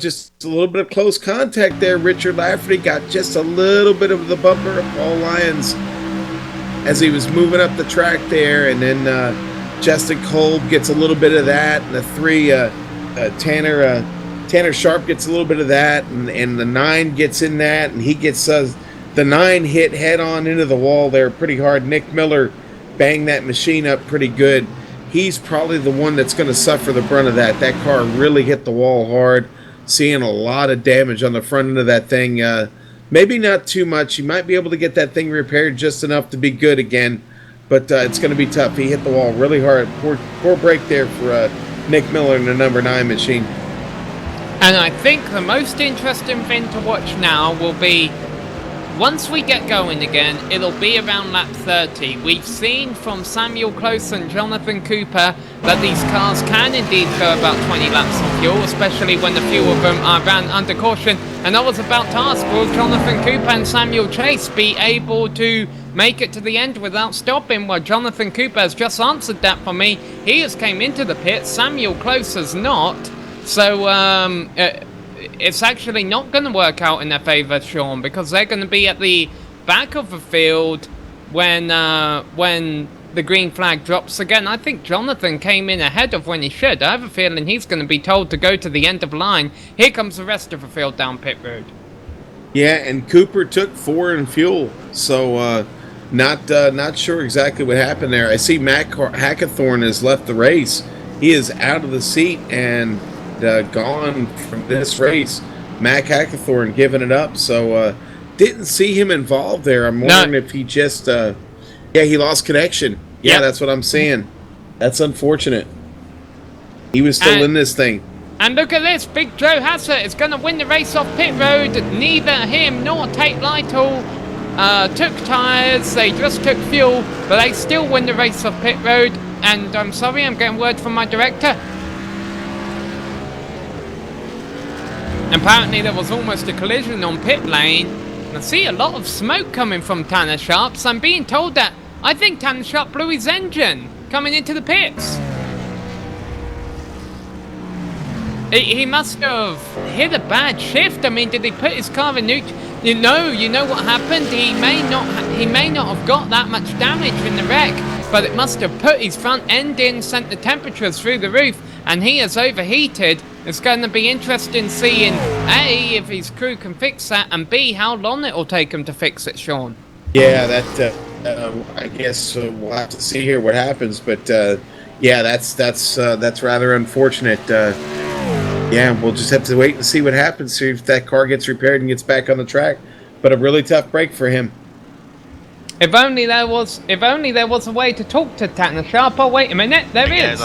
just a little bit of close contact there. Richard Lafferty got just a little bit of the bumper of Paul Lyons as he was moving up the track there, and then Justin Kolb gets a little bit of that, and the 3 Tanner Sharp gets a little bit of that, and the 9 gets in that, and he gets the 9 hit head on into the wall there pretty hard. Nick Miller banged that machine up pretty good. He's probably the one that's going to suffer the brunt of that. That car really hit the wall hard, seeing a lot of damage on the front end of that thing. Maybe not too much. You might be able to get that thing repaired just enough to be good again, but it's going to be tough. He hit the wall really hard. Poor break there for Nick Miller in the number 9 machine. And I think the most interesting thing to watch now will be, once we get going again, it'll be around lap 30. We've seen from Samuel Close and Jonathan Cooper that these cars can indeed go about 20 laps on fuel, especially when a few of them are ran under caution. And I was about to ask, will Jonathan Cooper and Samuel Chase be able to make it to the end without stopping? Well, Jonathan Cooper has just answered that for me. He has came into the pit, Samuel Close has not. So, it's actually not going to work out in their favour, Sean, because they're going to be at the back of the field when the green flag drops again. I think Jonathan came in ahead of when he should. I have a feeling he's going to be told to go to the end of line. Here comes the rest of the field down pit road. Yeah, and Cooper took 4 in fuel, so not sure exactly what happened there. I see Matt Hackathorn has left the race. He is out of the seat and gone from this race. Matt Hackathorn giving it up, so didn't see him involved there. I'm wondering if he just, he lost connection. Yeah, that's what I'm saying. That's unfortunate. He was still in this thing. And look at this, Big Joe Hassett is going to win the race off pit road. Neither him nor Tate Lytle took tyres, they just took fuel, but they still win the race off pit road. And I'm sorry, I'm getting word from my director. Apparently there was almost a collision on pit lane. I see a lot of smoke coming from Tanner Sharp, so I'm being told that I think Tanner Sharp blew his engine coming into the pits. He must have hit a bad shift. I mean, did he put his car in neutral? You know what happened? He may not have got that much damage in the wreck, but it must have put his front end in, sent the temperatures through the roof, and he has overheated. It's going to be interesting seeing A, if his crew can fix that, and B, how long it will take him to fix it, Sean. Yeah, that I guess we'll have to see here what happens, but that's rather unfortunate. Yeah, we'll just have to wait and see what happens, see if that car gets repaired and gets back on the track. But a really tough break for him. If only there was a way to talk to Tanner Sharp. Oh, wait a minute, there is.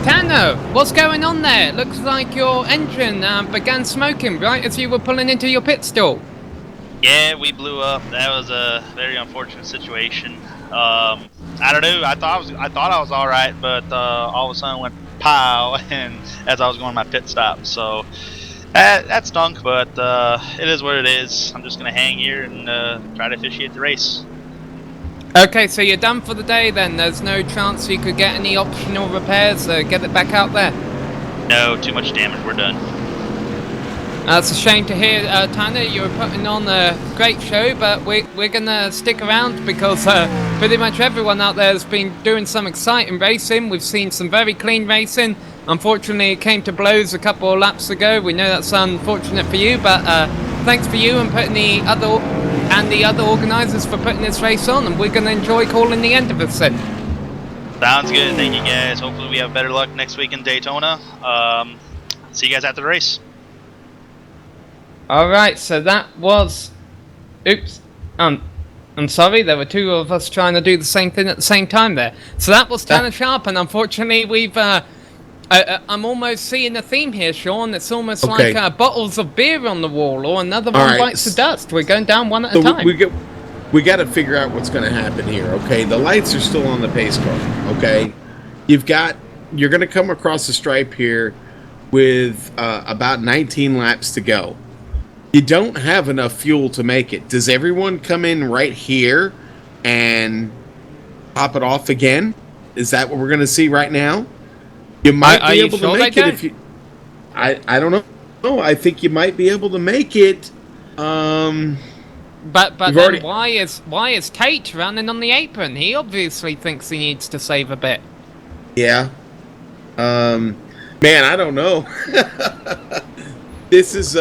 Tanner, what's going on there? Looks like your engine began smoking right as you were pulling into your pit stall. Yeah, we blew up. That was a very unfortunate situation. I don't know. I thought I was all right, but all of a sudden went pow, and as I was going to my pit stop, so that stunk. But it is what it is. I'm just gonna hang here and try to officiate the race. Okay, so you're done for the day then. There's no chance you could get any optional repairs, get it back out there? No, too much damage. We're done. That's a shame to hear, Tanner. You were putting on a great show, but we're gonna stick around because pretty much everyone out there has been doing some exciting racing. We've seen some very clean racing. Unfortunately, it came to blows a couple of laps ago. We know that's unfortunate for you, but thanks for you and putting the other organisers for putting this race on, and we're gonna enjoy calling the end of it then. Sounds good. Thank you guys. Hopefully we have better luck next week in Daytona. See you guys after the race. Alright, so that was... Oops. I'm sorry, there were two of us trying to do the same thing at the same time there. So that was Tanner Sharp, and unfortunately we've... I'm almost seeing a theme here, Sean. It's almost like bottles of beer on the wall, or another one bites the dust. We're going down one at a time. We got to figure out what's going to happen here, okay? The lights are still on the pace car, okay? You're going to come across the stripe here with about 19 laps to go. You don't have enough fuel to make it. Does everyone come in right here and pop it off again? Is that what we're going to see right now? You might be able to make it if you... I don't know. No, I think you might be able to make it. But then why is Tate running on the apron? He obviously thinks he needs to save a bit. Yeah. Man, I don't know. This is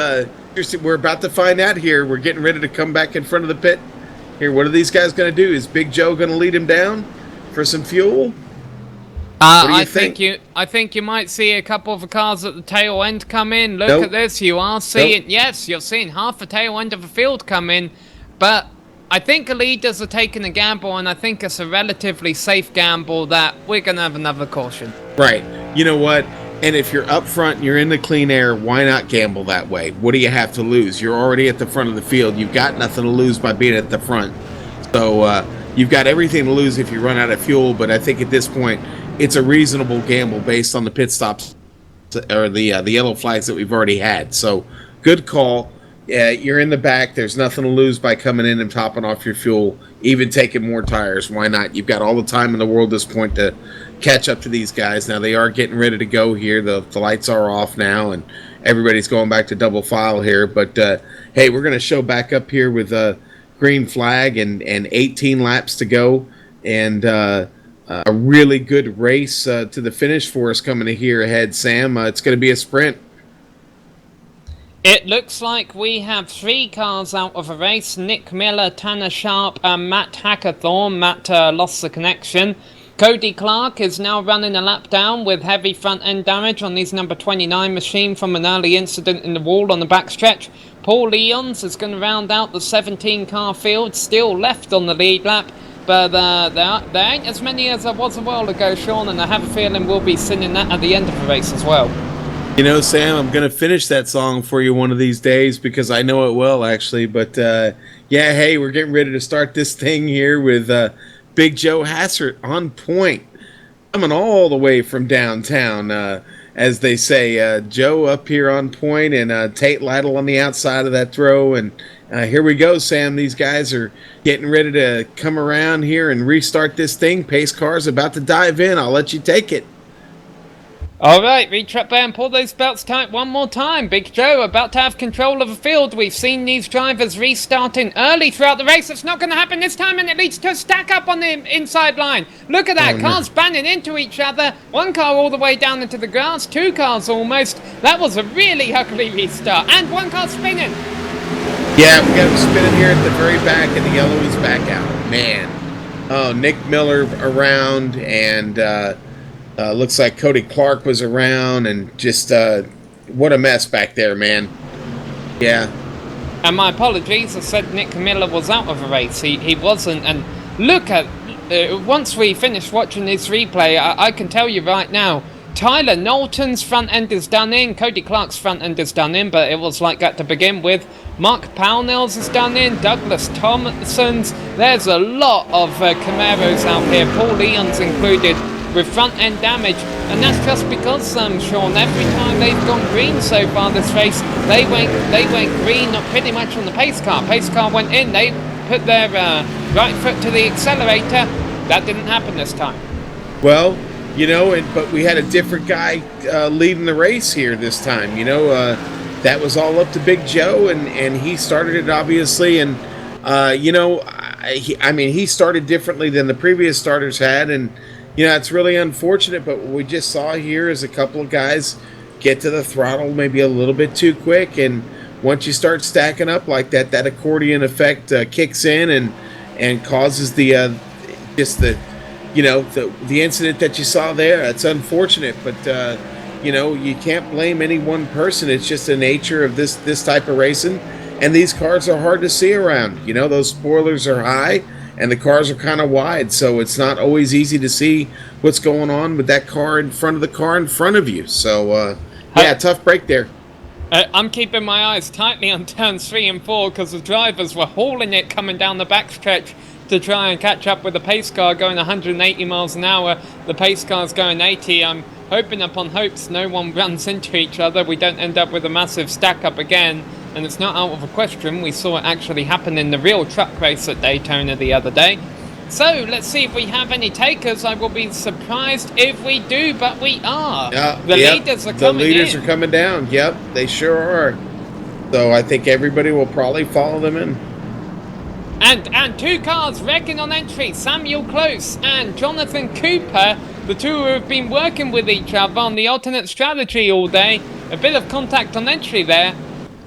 we're about to find out here. We're getting ready to come back in front of the pit. Here, what are these guys going to do? Is Big Joe going to lead him down for some fuel? I think you might see a couple of the cars at the tail end come in. Look at this. You are seeing yes, you're seeing half the tail end of the field come in, but I think the leaders are taking a gamble, and I think it's a relatively safe gamble that we're going to have another caution. Right. You know what? And if you're up front and you're in the clean air, why not gamble that way? What do you have to lose? You're already at the front of the field. You've got nothing to lose by being at the front. So you've got everything to lose if you run out of fuel, but I think at this point it's a reasonable gamble based on the pit stops or the yellow flags that we've already had. So good call. You're in the back. There's nothing to lose by coming in and topping off your fuel, even taking more tires. Why not? You've got all the time in the world at this point to catch up to these guys. Now they are getting ready to go here. The lights are off now, and everybody's going back to double file here. But hey, we're going to show back up here with green flag and 18 laps to go, and a really good race to the finish for us coming here ahead, Sam. It's going to be a sprint. It looks like we have 3 cars out of a race. Nick Miller, Tanner Sharp, and Matt Hackathorn. Matt lost the connection. Cody Clark is now running a lap down with heavy front-end damage on his number 29 machine from an early incident in the wall on the backstretch. Paul Leons is going to round out the 17-car field, still left on the lead lap. But there ain't as many as there was a while ago, Sean, and I have a feeling we'll be singing that at the end of the race as well. You know, Sam, I'm going to finish that song for you one of these days because I know it well, actually. But, yeah, hey, we're getting ready to start this thing here with Big Joe Hassert on point. Coming all the way from downtown, as they say. Joe up here on point and Tate Lytle on the outside of that throw. And here we go, Sam. These guys are getting ready to come around here and restart this thing. Pace car's about to dive in. I'll let you take it. Alright, retract there and pull those belts tight one more time. Big Joe about to have control of the field. We've seen these drivers restarting early throughout the race. It's not going to happen this time, and it leads to a stack up on the inside line. Look at that, cars banging into each other. 1 car all the way down into the grass, 2 cars almost. That was a really ugly restart, and 1 car spinning. Yeah, we got him spinning here at the very back, and the yellow is back out. Man. Oh, Nick Miller around, and looks like Cody Clark was around, and just what a mess back there, man. Yeah. And my apologies, I said Nick Miller was out of the race. He wasn't, and look at, once we finish watching this replay, I can tell you right now, Tyler Knowlton's front end is done in, Cody Clark's front end is done in, but it was like that to begin with. Mark Pownell's is done in, Douglas Thompson's, there's a lot of Camaros out here, Paul Leon's included, with front end damage, and that's just because Sean, every time they've gone green so far this race, they went green pretty much on the pace car went in, they put their right foot to the accelerator. That didn't happen this time. Well, you know, but we had a different guy leading the race here this time, you know. That was all up to Big Joe, and he started it obviously, and you know, I mean, he started differently than the previous starters had, and you know, it's really unfortunate, but what we just saw here is a couple of guys get to the throttle maybe a little bit too quick, and once you start stacking up like that, that accordion effect kicks in and causes the just the, you know, the incident that you saw there. It's unfortunate, but you know, you can't blame any one person. It's just the nature of this type of racing, and these cars are hard to see around. You know, those spoilers are high, and the cars are kind of wide, so it's not always easy to see what's going on with that car in front of the car in front of you. So, yeah, tough break there. I'm keeping my eyes tightly on turns 3 and 4 because the drivers were hauling it coming down the backstretch to try and catch up with the pace car going 180 miles an hour. The pace car's going 80. I'm hoping upon hopes no one runs into each other. We don't end up with a massive stack up again. And it's not out of a question, we saw it actually happen in the real truck race at Daytona the other day. So, let's see if we have any takers. I will be surprised if we do, but we are. The leaders are coming in. The leaders are coming down, yep, they sure are. So I think everybody will probably follow them in. And 2 cars wrecking on entry, Samuel Close and Jonathan Cooper, the 2 who have been working with each other on the alternate strategy all day. A bit of contact on entry there.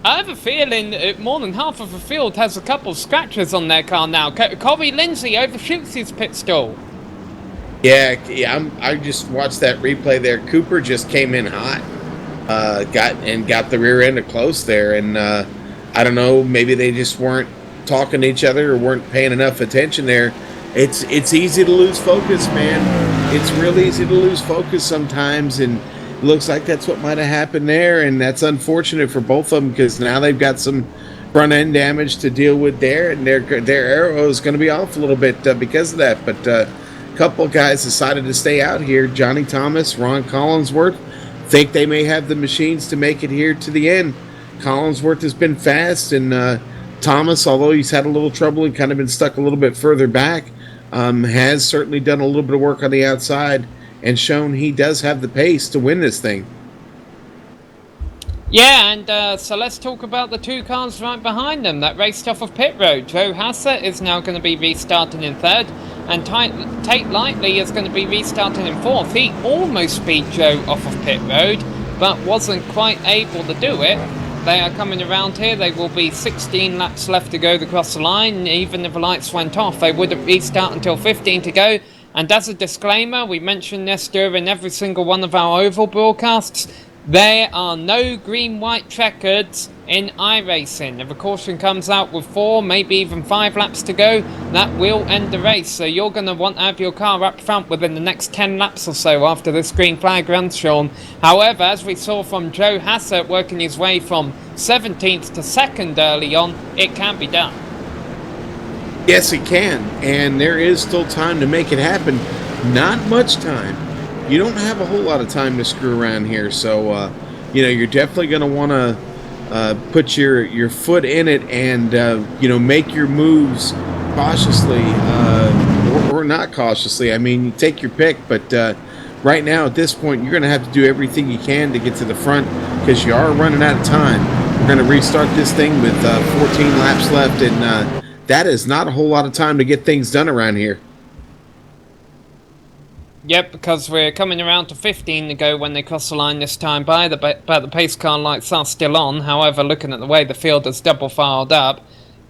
I have a feeling more than half of the field has a couple of scratches on their car now. Corey Lindsay overshoots his pit stall. Yeah, I just watched that replay there. Cooper just came in hot, got the rear end of Close there, and I don't know, maybe they just weren't talking to each other or weren't paying enough attention there. It's easy to lose focus, man. It's real easy to lose focus sometimes, and it looks like that's what might have happened there, and that's unfortunate for both of them because now they've got some front end damage to deal with there, and their arrow is going to be off a little bit because of that. But a couple of guys decided to stay out here. Johnny Thomas, Ron Collinsworth, think they may have the machines to make it here to the end. Collinsworth has been fast, and Thomas, although he's had a little trouble and kind of been stuck a little bit further back, has certainly done a little bit of work on the outside and shown he does have the pace to win this thing. Yeah, and so let's talk about the two cars right behind them that raced off of pit road. Joe Hassett is now going to be restarting in third, and Tate Lightly is going to be restarting in fourth. He almost beat Joe off of pit road, but wasn't quite able to do it. They are coming around here. They will be 16 laps left to go across the line. Even if the lights went off, they wouldn't restart until 15 to go. And as a disclaimer, we mentioned this during every single one of our oval broadcasts. There are no green-white checkers in iRacing. If a caution comes out with 4, maybe even 5 laps to go, that will end the race. So you're going to want to have your car up front within the next 10 laps or so after this green flag runs, Sean. However, as we saw from Joe Hassett working his way from 17th to 2nd early on, it can be done. Yes, it can, and there is still time to make it happen. Not much time. You don't have a whole lot of time to screw around here, so you're definitely going to want to put your foot in it and make your moves cautiously or not cautiously. I mean, you take your pick, but right now at this point, you're going to have to do everything you can to get to the front because you are running out of time. We're going to restart this thing with 14 laps left, and that is not a whole lot of time to get things done around here. Yep, because we're coming around to 15 to go when they cross the line this time but the pace car lights are still on. However, looking at the way the field is double filed up,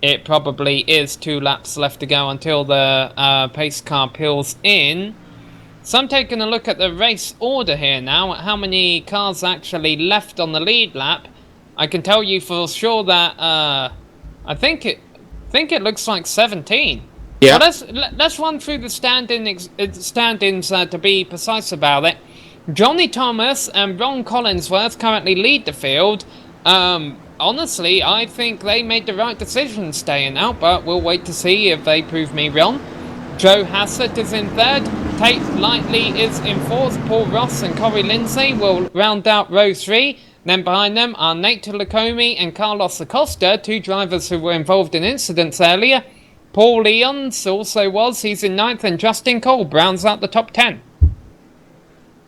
it probably is 2 laps left to go until the pace car peels in. So I'm taking a look at the race order here now, at how many cars actually left on the lead lap. I can tell you for sure that I think it looks like 17. Yeah. Well, let's run through the standings to be precise about it. Johnny Thomas and Ron Collinsworth currently lead the field. Honestly, I think they made the right decision staying out, but we'll wait to see if they prove me wrong. Joe Hassett is in third. Tate Lightly is in fourth. Paul Ross and Corey Lindsay will round out row 3. Then behind them are Nate Lacomi and Carlos Acosta, 2 drivers who were involved in incidents earlier. Paul Leons also was. He's in 9th, and Justin Cole rounds out the top 10.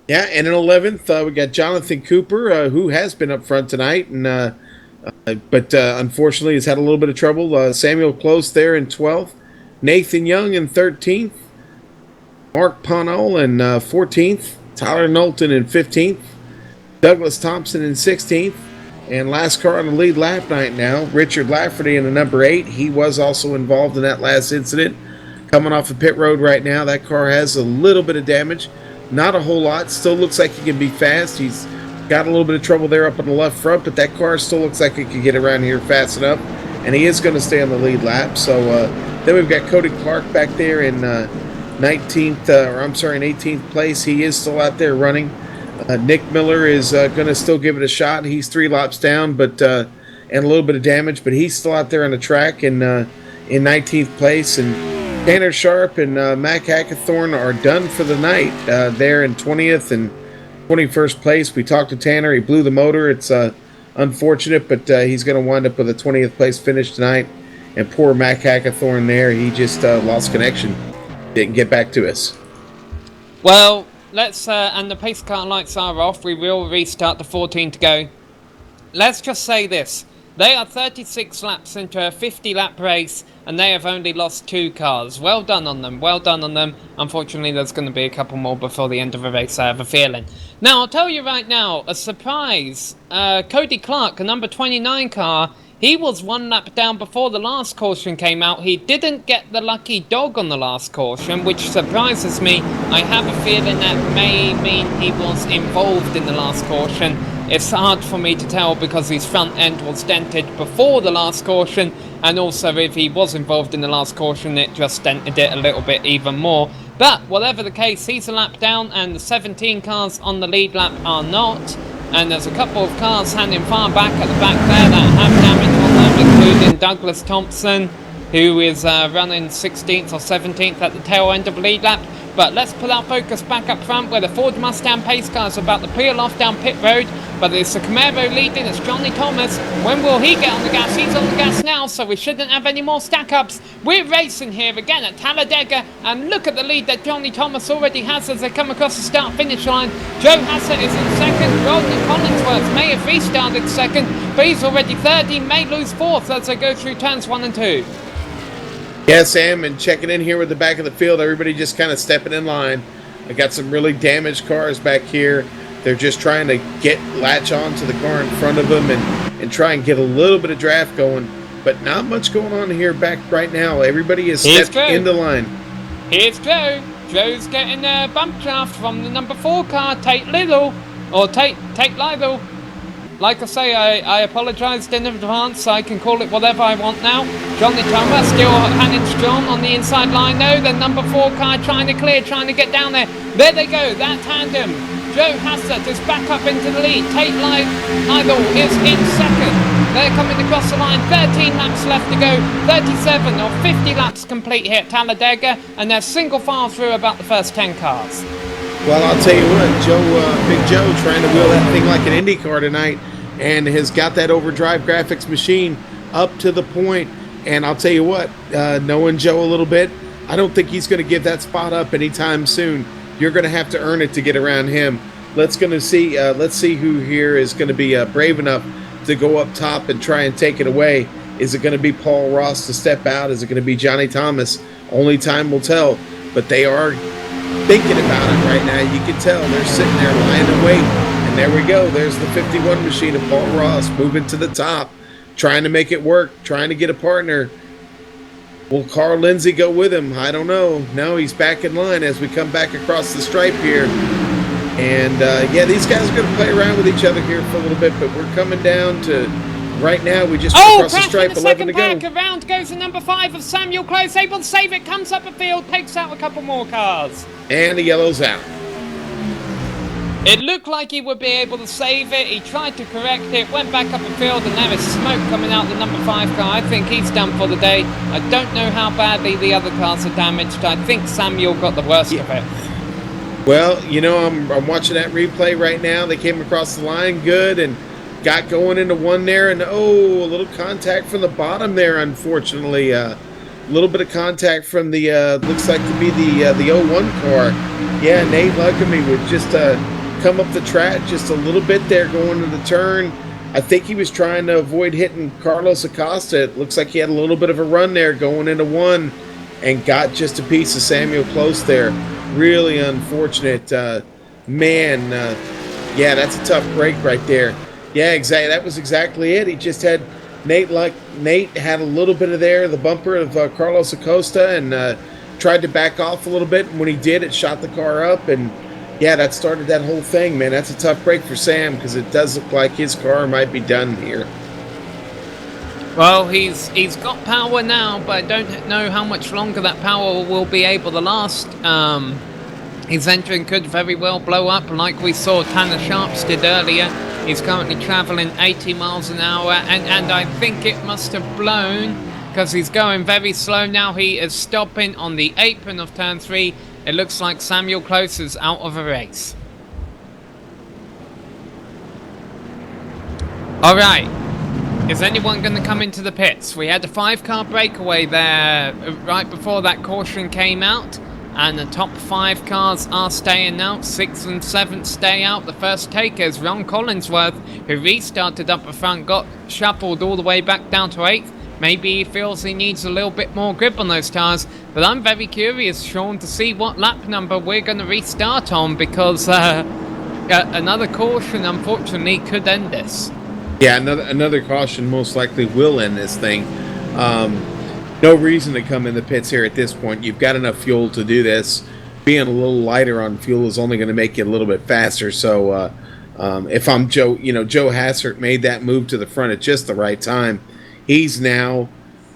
Yeah, and in 11th, we got Jonathan Cooper, who has been up front tonight, and but unfortunately has had a little bit of trouble. Samuel Close there in 12th. Nathan Young in 13th. Mark Ponol in 14th. Tyler Knowlton in 15th. Douglas Thompson in 16th. And last car on the lead lap night now, Richard Lafferty in the number 8. He was also involved in that last incident. Coming off the pit road right now, that car has a little bit of damage. Not a whole lot. Still looks like he can be fast. He's got a little bit of trouble there up on the left front, but that car still looks like it could get around here fast enough. And he is going to stay on the lead lap. So then we've got Cody Clark back there in 18th place. He is still out there running. Nick Miller is going to still give it a shot. He's 3 laps down, but and a little bit of damage, but he's still out there on the track in 19th place. And Tanner Sharp and Mac Hackathorn are done for the night. They're in 20th and 21st place. We talked to Tanner. He blew the motor. It's unfortunate, but he's going to wind up with a 20th place finish tonight. And poor Mac Hackathorn there, he just lost connection. Didn't get back to us. Well, let's and the pace car lights are off. We will restart the 14 to go. Let's just say this. They are 36 laps into a 50-lap race, and they have only lost 2 cars. Well done on them. Well done on them. Unfortunately, there's going to be a couple more before the end of the race, I have a feeling. Now, I'll tell you right now, a surprise. Cody Clark, a number 29 car, he was 1 lap down before the last caution came out. He didn't get the lucky dog on the last caution, which surprises me. I have a feeling that may mean he was involved in the last caution. It's hard for me to tell because his front end was dented before the last caution, and also if he was involved in the last caution, it just dented it a little bit even more. But whatever the case, he's a lap down, and the 17 cars on the lead lap are not. And there's a couple of cars standing far back at the back there that have damage on them, including Douglas Thompson, who is running 16th or 17th at the tail end of the lead lap. but let's put our focus back up front where the Ford Mustang pace cars are about to peel off down pit road. But it's the Camaro leading, it's Johnny Thomas. When will he get on the gas? He's on the gas now, so we shouldn't have any more stack-ups. We're racing here again at Talladega, and look at the lead that Johnny Thomas already has as they come across the start-finish line. Joe Hassett is in second. Rodney Collinsworth may have restarted second, but he's already third. He may lose fourth as they go through turns 1 and 2. Yeah, Sam, and checking in here with the back of the field, everybody just kind of stepping in line. I got some really damaged cars back here. They're just trying to latch on to the car in front of them and try and get a little bit of draft going. But not much going on here back right now. Everybody is stepped into line. Here's Joe. Joe's getting a bump draft from the number 4 car, Tate Lidl. Like I say, I apologised in advance. I can call it whatever I want now. Johnny Thomas still hanging strong on the inside line though. The number 4 car trying to clear, trying to get down there. There they go, that tandem. Joe Hassett is back up into the lead. Tate Lidl is in second. They're coming across the line. 13 laps left to go. 37 or 50 laps complete here at Talladega. And they're single file through about the first 10 cars. Well, I'll tell you what, Big Joe trying to wheel that thing like an Indy car tonight and has got that overdrive graphics machine up to the point. And I'll tell you what, knowing Joe a little bit, I don't think he's going to give that spot up anytime soon. You're going to have to earn it to get around him. Let's see who here is going to be brave enough to go up top and try and take it away. Is it going to be Paul Ross to step out? Is it going to be Johnny Thomas? Only time will tell. But they are thinking about it right now. You can tell they're sitting there lying in wait. And there we go. There's the 51 machine of Paul Ross moving to the top, trying to make it work, trying to get a partner. Will Carl Lindsay go with him? I don't know. No, he's back in line as we come back across the stripe here. And, yeah, these guys are going to play around with each other here for a little bit, but we're coming down to right now. We just across the stripe, 11 to go. Around goes the number 5 of Samuel Close, able to save it, comes up the field, takes out a couple more cars. And the yellow's out. It looked like he would be able to save it. He tried to correct it, went back up the field, and there is smoke coming out the number 5 car. I think he's done for the day. I don't know how badly the other cars are damaged. I think Samuel got the worst of it. Well, you know, I'm watching that replay right now. They came across the line good and got going into one there. And, oh, a little contact from the bottom there, unfortunately. A little bit of contact from the, looks like to be the 01 car. Yeah, Nate Luckamy would just come up the track just a little bit there going to the turn. I think he was trying to avoid hitting Carlos Acosta. It looks like he had a little bit of a run there going into one and got just a piece of Samuel Close there. Really unfortunate. Man, yeah, that's a tough break right there. Yeah, exactly. That was exactly it. He just had Nate had a little bit of the bumper of Carlos Acosta and tried to back off a little bit. And when he did, it shot the car up. And, yeah, that started that whole thing, man. That's a tough break for Sam because it does look like his car might be done here. Well, he's got power now, but I don't know how much longer that power will be able to last. His engine could very well blow up like we saw Tanner Sharps did earlier. He's currently traveling 80 miles an hour, and I think it must have blown because he's going very slow now. He is stopping on the apron of turn 3. It looks like Samuel Close is out of a race. Alright. Is anyone going to come into the pits? We had a 5-car breakaway there right before that caution came out. And the top 5 cars are staying out. 6th and 7th stay out. The first taker is Ron Collinsworth, who restarted up the front, got shuffled all the way back down to 8th. Maybe he feels he needs a little bit more grip on those tires. But I'm very curious, Sean, to see what lap number we're going to restart on, because another caution, unfortunately, could end this. Yeah, another caution most likely will end this thing. No reason to come in the pits here at this point. You've got enough fuel to do this. Being a little lighter on fuel is only going to make you a little bit faster. So if I'm Joe, Joe Hassert made that move to the front at just the right time. He's now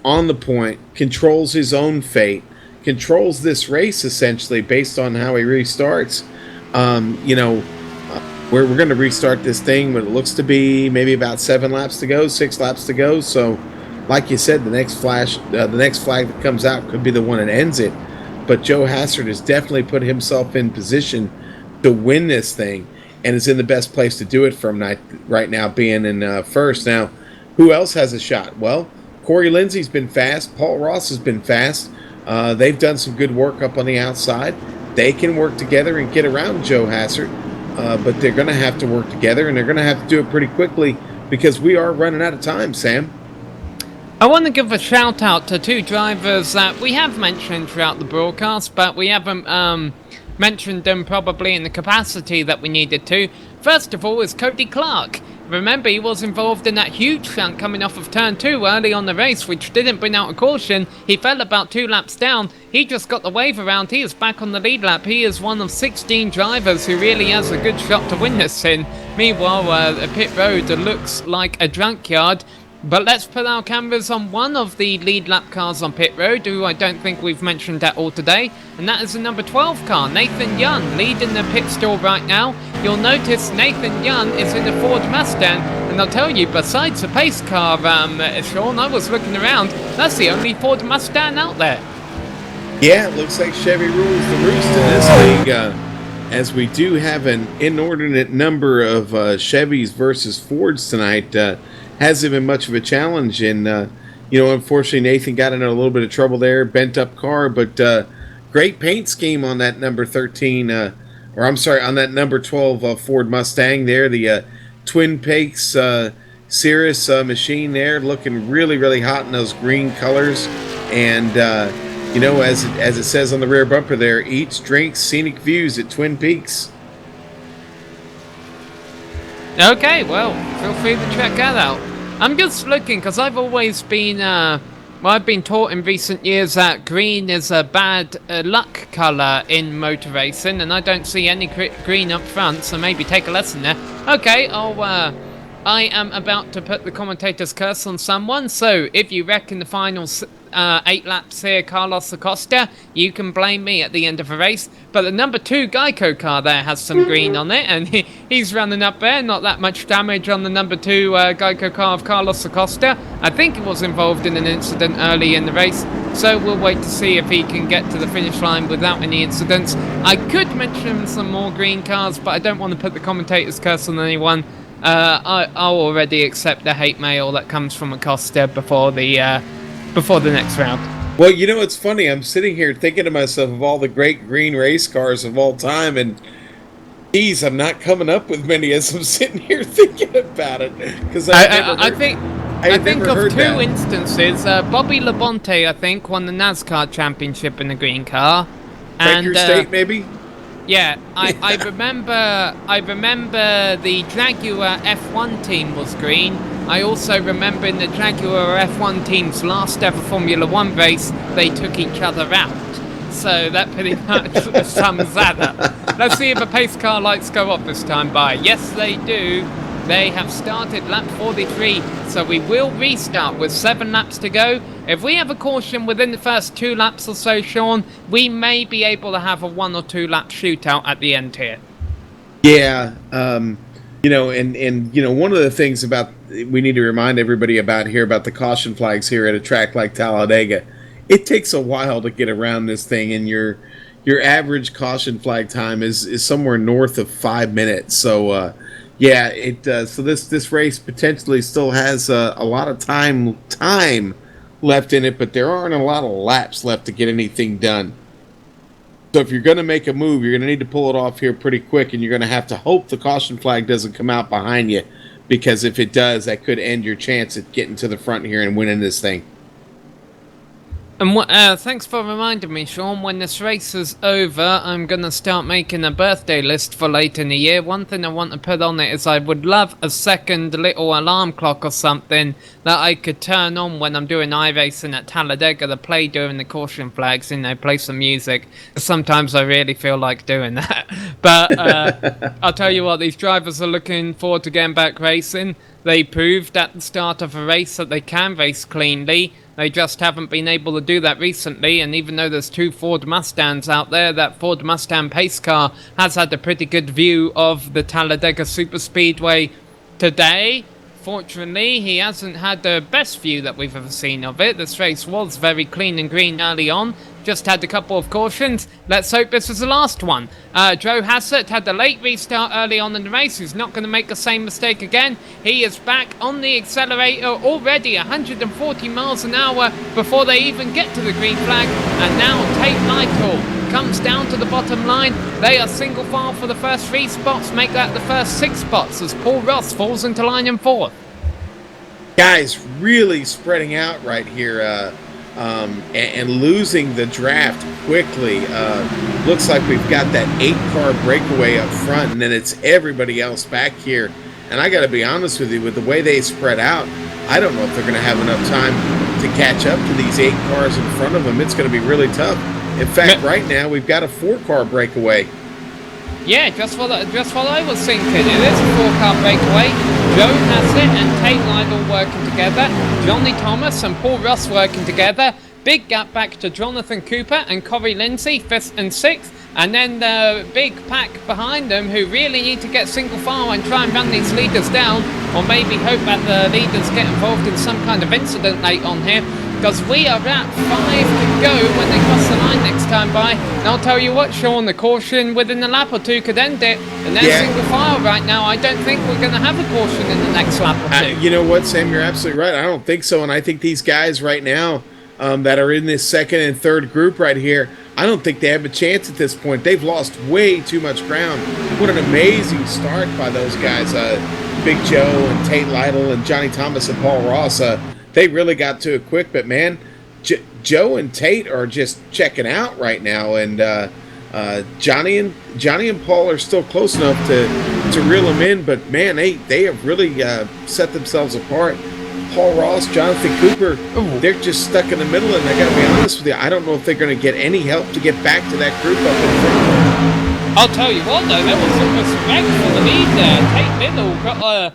on the point, controls his own fate, controls this race essentially based on how he restarts. We're going to restart this thing, but it looks to be maybe about 7 laps to go, 6 laps to go. So, like you said, the next flag that comes out could be the one that ends it. but Joe Hassard has definitely put himself in position to win this thing, and is in the best place to do it from right now, being in first. Now, who else has a shot? Well, Corey Lindsey's been fast. Paul Ross has been fast. They've done some good work up on the outside. They can work together and get around Joe Hassard, but they're going to have to work together, and they're going to have to do it pretty quickly because we are running out of time, Sam. I want to give a shout out to two drivers that we have mentioned throughout the broadcast, but we haven't mentioned them probably in the capacity that we needed to. First of all is Cody Clark. Remember, he was involved in that huge shunt coming off of turn 2 early on the race, which didn't bring out a caution. He fell about 2 laps down. He just got the wave around. He is back on the lead lap. He is one of 16 drivers who really has a good shot to win this thing. Meanwhile, pit road looks like a junkyard. But let's put our cameras on one of the lead lap cars on pit road, who I don't think we've mentioned at all today, and that is the number 12 car, Nathan Young, leading the pit stall right now. You'll notice Nathan Young is in a Ford Mustang, and I'll tell you, besides the pace car, Sean, I was looking around, that's the only Ford Mustang out there. Yeah, it looks like Chevy rules the roost in this league, as we do have an inordinate number of Chevys versus Fords tonight. Hasn't been much of a challenge, and unfortunately Nathan got into a little bit of trouble there, bent up car, but great paint scheme on that number 13, on that number 12 Ford Mustang there, the Twin Peaks Cirrus machine there, looking really, really hot in those green colors, and as it says on the rear bumper there, eats, drinks, scenic views at Twin Peaks. Okay, well, feel free to check that out. I'm just looking, because I've always been, I've been taught in recent years that green is a bad luck colour in motor racing, and I don't see any green up front, so maybe take a lesson there. Okay, I am about to put the commentator's curse on someone, so if you reckon the final 8 laps here, Carlos Acosta, you can blame me at the end of the race. But the number 2 Geico car there has some green on it, and he's running up there. Not that much damage on the number 2 Geico car of Carlos Acosta. I think he was involved in an incident early in the race, so we'll wait to see if he can get to the finish line without any incidents. I could mention some more green cars, but I don't want to put the commentator's curse on anyone. I'll already accept the hate mail that comes from Acosta before the next round. Well, it's funny. I'm sitting here thinking to myself of all the great green race cars of all time, and geez, I'm not coming up with many as I'm sitting here thinking about it. Because I think of 2 instances. Bobby Labonte, I think, won the NASCAR championship in the green car. Baker State, maybe. Yeah, I remember the Jaguar F1 team was green. I also remember in the Jaguar F1 team's last ever Formula 1 race, they took each other out. So that pretty much sums that up. Let's see if the pace car lights go off this time by. Yes, they do. They have started lap 43, so we will restart with 7 laps to go. If we have a caution within the first 2 laps or so, Sean, we may be able to have a 1 or 2 lap shootout at the end here. Yeah, one of the things we need to remind everybody about the caution flags here at a track like Talladega. It takes a while to get around this thing, and your average caution flag time is somewhere north of 5 minutes. So, so this race potentially still has a lot of time left in it, but there aren't a lot of laps left to get anything done. So if you're going to make a move, you're going to need to pull it off here pretty quick, and you're going to have to hope the caution flag doesn't come out behind you, because if it does, that could end your chance at getting to the front here and winning this thing. And thanks for reminding me, Sean. When this race is over, I'm going to start making a birthday list for later in the year. One thing I want to put on it is I would love a second little alarm clock or something that I could turn on when I'm doing iRacing at Talladega to play during the caution flags, play some music. Sometimes I really feel like doing that. But I'll tell you what, these drivers are looking forward to getting back racing. They proved at the start of a race that they can race cleanly. They just haven't been able to do that recently, and even though there's 2 Ford Mustangs out there, that Ford Mustang pace car has had a pretty good view of the Talladega Superspeedway today. Fortunately, he hasn't had the best view that we've ever seen of it. This race was very clean and green early on, just had a couple of cautions. Let's hope this is the last one. Joe Hassett had the late restart early on in the race. He's not going to make the same mistake again. He is back on the accelerator already, 140 miles an hour before they even get to the green flag. And now Tate Lytle comes down to the bottom line. They are single file for the first 3 spots, make that the first 6 spots as Paul Ross falls into line in 4th. Guys, really spreading out right here and losing the draft quickly. Looks like we've got that 8-car breakaway up front, and then it's everybody else back here. And I got to be honest with you, with the way they spread out, I don't know if they're going to have enough time to catch up to these 8 cars in front of them. It's going to be really tough. In fact, right now we've got a 4-car breakaway. Yeah, just what I was thinking. It is a 4-car breakaway. Joe Hassett and Tate Lytle working together. Johnny Thomas and Paul Ross working together. Big gap back to Jonathan Cooper and Corey Lindsay, 5th and 6th. And then the big pack behind them who really need to get single file and try and run these leaders down, or maybe hope that the leaders get involved in some kind of incident late on here. Because we are at 5 to go when they cross the line next time by. And I'll tell you what, Sean, the caution within a lap or 2 could end it. And they're single file right now. I don't think we're going to have a caution in the next lap or 2. You know what, Sam? You're absolutely right. I don't think so. And I think these guys right now that are in this 2nd and 3rd group right here, I don't think they have a chance at this point. They've lost way too much ground. What an amazing start by those guys. Big Joe and Tate Lytle and Johnny Thomas and Paul Ross. They really got to it quick, but man, Joe and Tate are just checking out right now, and Johnny and Paul are still close enough to reel them in. But man, they have really set themselves apart. Paul Ross, Jonathan Cooper, they're just stuck in the middle, and I got to be honest with you, I don't know if they're going to get any help to get back to that group up in front. I'll tell you what, though, there was some respect for the lead there. Tate Little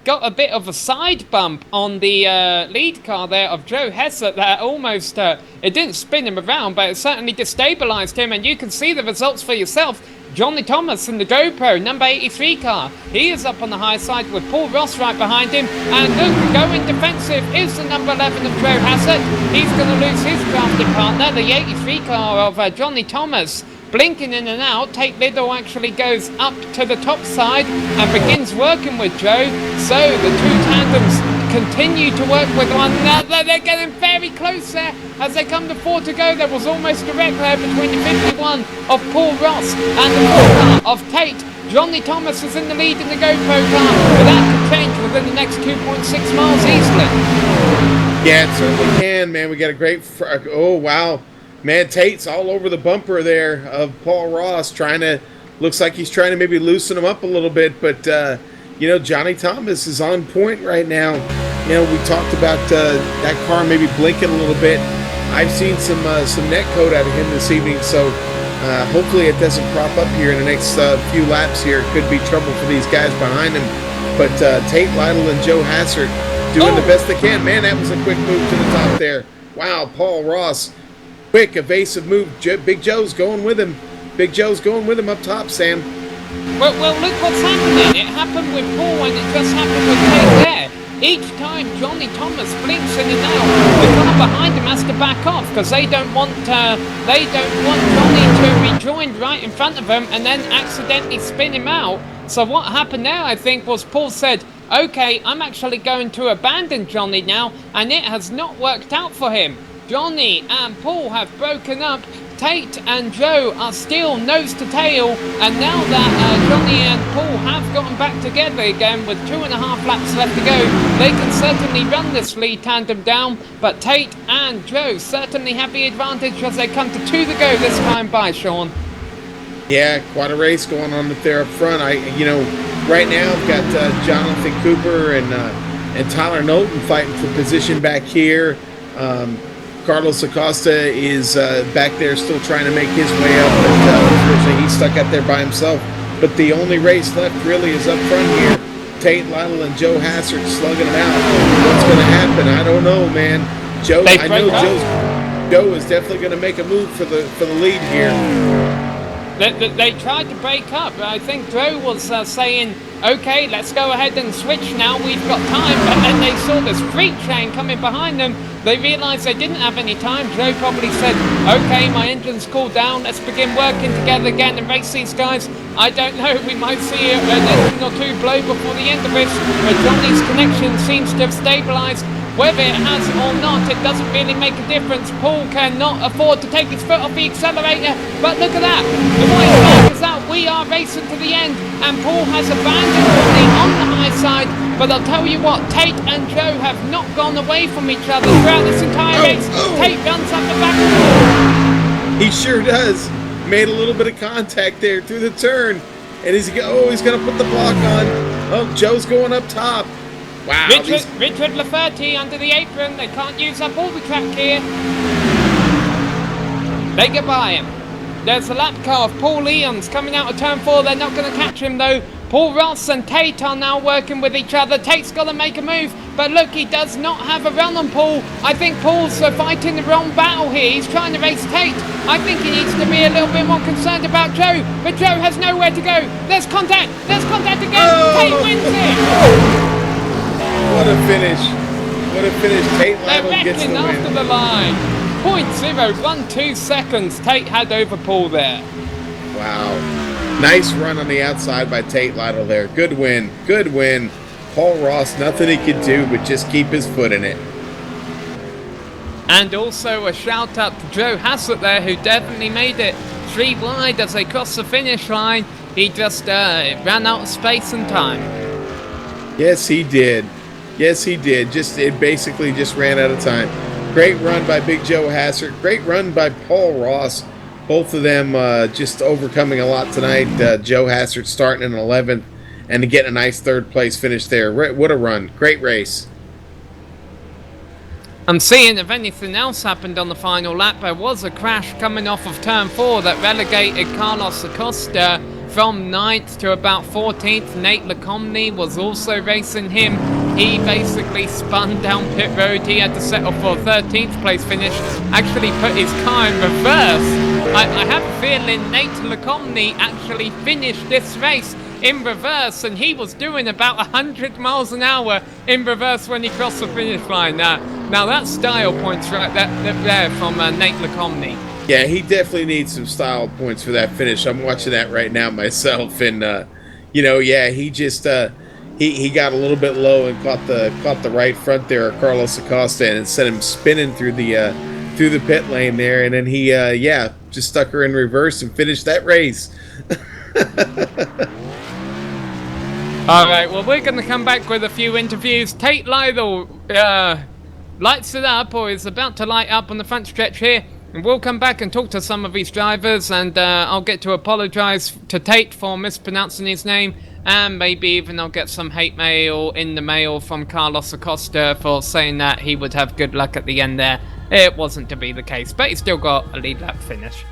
got a bit of a side bump on the lead car there of Joe Hassett that almost, it didn't spin him around, but it certainly destabilized him, and you can see the results for yourself. Johnny Thomas in the GoPro, number 83 car. He is up on the high side with Paul Ross right behind him. And look, going defensive is the number 11 of Joe Hassett. He's going to lose his drafting partner, the 83 car of Johnny Thomas. Blinking in and out, Tate Little actually goes up to the top side and begins working with Joe. So the 2 tandems continue to work with one another. They're getting very close there as they come to 4 to go. There was almost a wreck there between the 51 of Paul Ross and the 4 car of Tate. Johnny Thomas is in the lead in the GoPro car, but that could change within the next 2.6 miles easily. Yeah, it certainly can, man. We got a great... oh, wow. Man, Tate's all over the bumper there of Paul Ross, looks like he's trying to maybe loosen him up a little bit, but, Johnny Thomas is on point right now. We talked about that car maybe blinking a little bit. I've seen some net code out of him this evening, so hopefully it doesn't crop up here in the next few laps here. It could be trouble for these guys behind him, but Tate Lytle and Joe Hassett doing the best they can. Man, that was a quick move to the top there. Wow, Paul Ross. Quick, evasive move. Big Joe's going with him. Big Joe's going with him up top, Sam. Well, look what's happening. It happened with Paul and it just happened with Tate there. Each time Johnny Thomas blinks in and out, the car behind him has to back off because they don't want Johnny to rejoin right in front of them and then accidentally spin him out. So what happened there, I think, was Paul said, okay, I'm actually going to abandon Johnny now, and it has not worked out for him. Johnny and Paul have broken up. Tate and Joe are still nose to tail, and now that Johnny and Paul have gotten back together again with 2.5 laps left to go, they can certainly run this lead tandem down, but Tate and Joe certainly have the advantage as they come to 2 to go this time by, Sean. Yeah, quite a race going on there up front. Right now I've got Jonathan Cooper and Tyler Knowlton fighting for position back here. Carlos Acosta is back there still trying to make his way up, but unfortunately he's stuck out there by himself. But the only race left really is up front here. Tate Lytle and Joe Hassett slugging it out. What's going to happen? I don't know, man. Joe is definitely going to make a move for the lead here. They tried to break up. I think Joe was saying, okay, let's go ahead and switch now, we've got time. But then they saw this freight train coming behind them. They realised they didn't have any time. Joe probably said, okay, my engine's cooled down, let's begin working together again and race these guys. I don't know, we might see an engine or two blow before the end of this, but Johnny's connection seems to have stabilised. Whether it has or not, it doesn't really make a difference. Paul cannot afford to take his foot off the accelerator, but look at that. The white flag is out. We are racing to the end, and Paul has abandoned Johnny on the high side. But I'll tell you what, Tate and Joe have not gone away from each other throughout this entire race. Tate runs up the back of Paul. He sure does. Made a little bit of contact there through the turn. And he's going to put the block on. Oh, Joe's going up top. Wow. Richard Lafferty under the apron. They can't use up all the track here. They get by him. There's a lap car of Paul Leons coming out of turn 4. They're not going to catch him though. Paul Ross and Tate are now working with each other. Tate's got to make a move, but look, he does not have a run on Paul. I think Paul's fighting the wrong battle here. He's trying to race Tate. I think he needs to be a little bit more concerned about Joe, but Joe has nowhere to go. There's contact again. Tate wins it. What a finish. What a finish. Tate They're Lytle gets the wrecking after win. the line. 0.012 seconds Tate had over Paul there. Wow. Nice run on the outside by Tate Lytle there. Good win. Good win. Paul Ross, nothing he could do but just keep his foot in it. And also a shout out to Joe Hassett there, who definitely made it 3 wide as they crossed the finish line. He just ran out of space and time. Yes, he did. Yes, he did. It basically just ran out of time. Great run by Big Joe Hassett. Great run by Paul Ross. Both of them just overcoming a lot tonight. Joe Hassett starting in 11th and to get a nice 3rd place finish there. What a run. Great race. I'm seeing if anything else happened on the final lap. There was a crash coming off of turn 4 that relegated Carlos Acosta from 9th to about 14th. Nate Lecomney was also racing him. He basically spun down pit road. He had to settle for a 13th place finish. Actually put his car in reverse. I have a feeling Nate Lecomney actually finished this race in reverse, and he was doing about 100 miles an hour in reverse when he crossed the finish line. Now that's style points right there from Nate Lecomney. Yeah, he definitely needs some style points for that finish. I'm watching that right now myself, and he just he got a little bit low and caught the right front there of Carlos Acosta and sent him spinning through the pit lane there, and then he just stuck her in reverse and finished that race. All right, well, we're going to come back with a few interviews. Tate Lytle lights it up, or is about to light up on the front stretch here. And we'll come back and talk to some of these drivers, and I'll get to apologise to Tate for mispronouncing his name, and maybe even I'll get some hate mail in the mail from Carlos Acosta for saying that he would have good luck at the end there. It wasn't to be the case, but he still got a lead lap finish.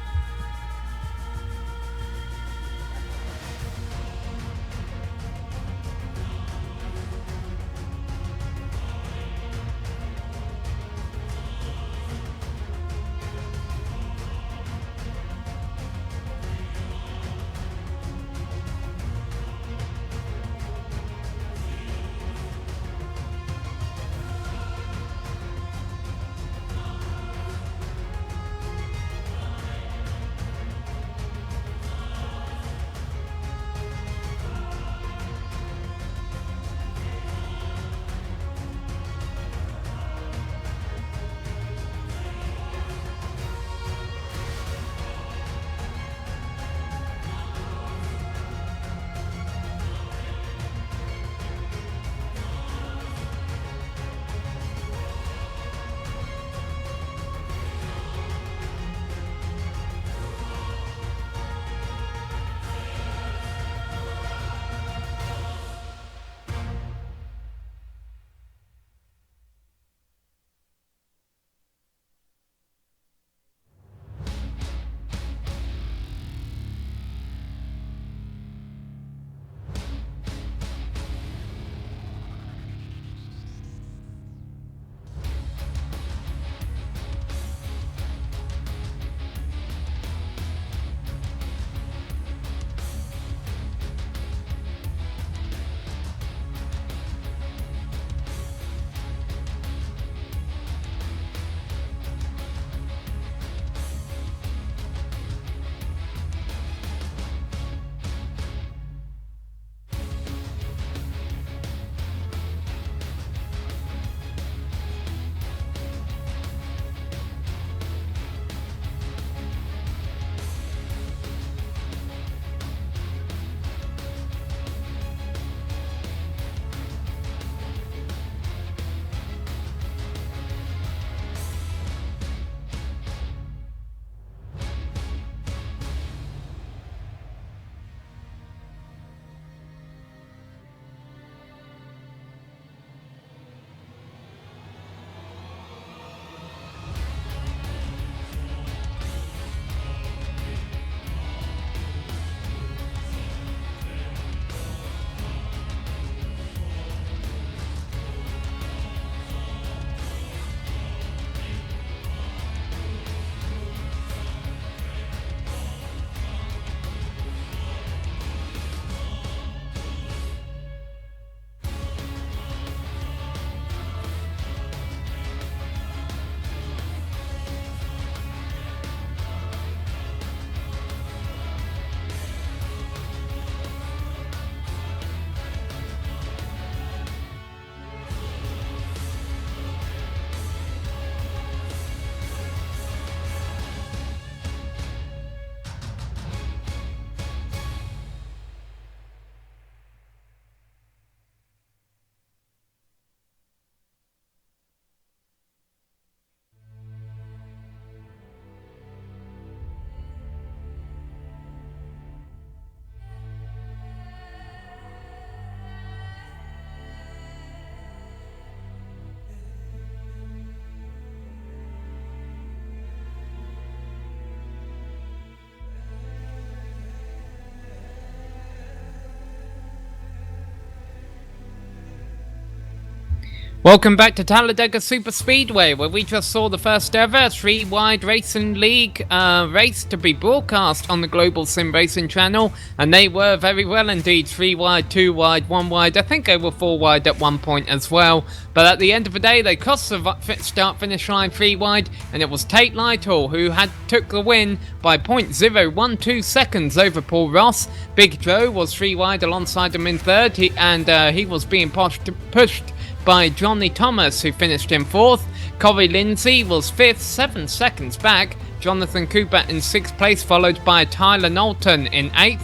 Welcome back to Talladega Super Speedway, where we just saw the first ever 3-wide Racing League race to be broadcast on the Global Sim Racing channel, and they were very well indeed 3-wide, 2-wide, 1-wide, I think they were 4-wide at one point as well, but at the end of the day they crossed the start-finish line 3-wide, and it was Tate Lytle who took the win by 0.012 seconds over Paul Ross. Big Joe was 3-wide alongside him in third, he was being pushed by Johnny Thomas, who finished in 4th. Corey Lindsay was 5th, 7 seconds back. Jonathan Cooper in 6th place, followed by Tyler Knowlton in 8th.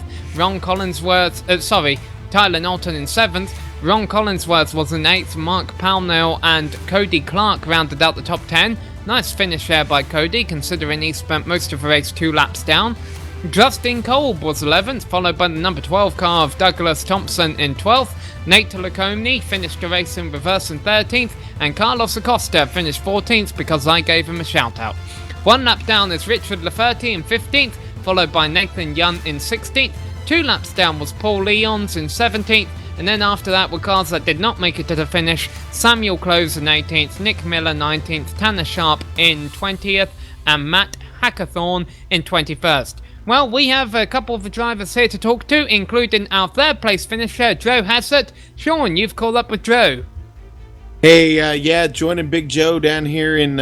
Tyler Knowlton in 7th. Ron Collinsworth was in 8th. Mark Pownell and Cody Clark rounded out the top 10. Nice finish there by Cody, considering he spent most of the race 2 laps down. Justin Kolb was 11th, followed by the number 12 car of Douglas Thompson in 12th. Nate Lacombe finished the race in reverse in 13th, and Carlos Acosta finished 14th because I gave him a shout out. 1 lap down is Richard Laferty in 15th, followed by Nathan Young in 16th. 2 laps down was Paul Leons in 17th, and then after that were cars that did not make it to the finish. Samuel Close in 18th, Nick Miller 19th, Tanner Sharp in 20th, and Matt Hackathorn in 21st. Well, we have a couple of the drivers here to talk to, including our 3rd place finisher, Joe Hassett. Sean, you've called up with Joe. Hey, joining Big Joe down here in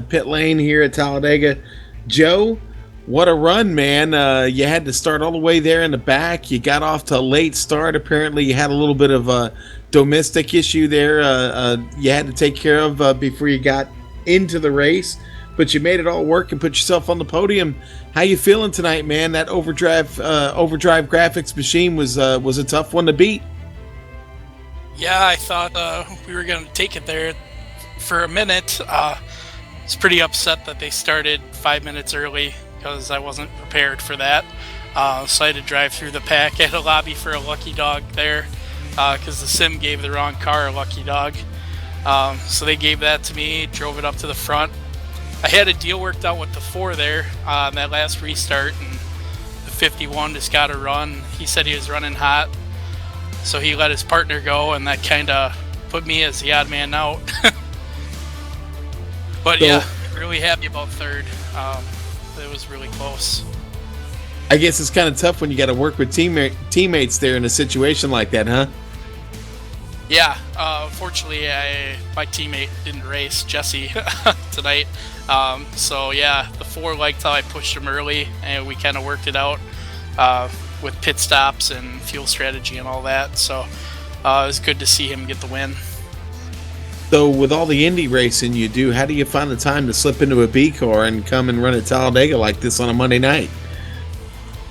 pit lane here at Talladega. Joe, what a run, man. You had to start all the way there in the back. You got off to a late start. Apparently, you had a little bit of a domestic issue there you had to take care of before you got into the race. But you made it all work and put yourself on the podium. How you feeling tonight, man? That overdrive graphics machine was a tough one to beat. Yeah, I thought we were going to take it there for a minute. I was pretty upset that they started 5 minutes early because I wasn't prepared for that. So I had to drive through the pack. I had a lobby for a lucky dog there because the sim gave the wrong car a lucky dog. So they gave that to me, drove it up to the front. I had a deal worked out with the 4 there on that last restart, and the 51 just got a run. He said he was running hot, so he let his partner go, and that kind of put me as the odd man out. But yeah, really happy about 3rd. It was really close. I guess it's kind of tough when you got to work with teammates there in a situation like that, huh? Yeah, unfortunately, my teammate didn't race, Jesse, tonight. So yeah, the 4 liked how I pushed him early, and we kind of worked it out with pit stops and fuel strategy and all that. So it was good to see him get the win. So with all the Indy racing you do, how do you find the time to slip into a B car and come and run at Talladega like this on a Monday night?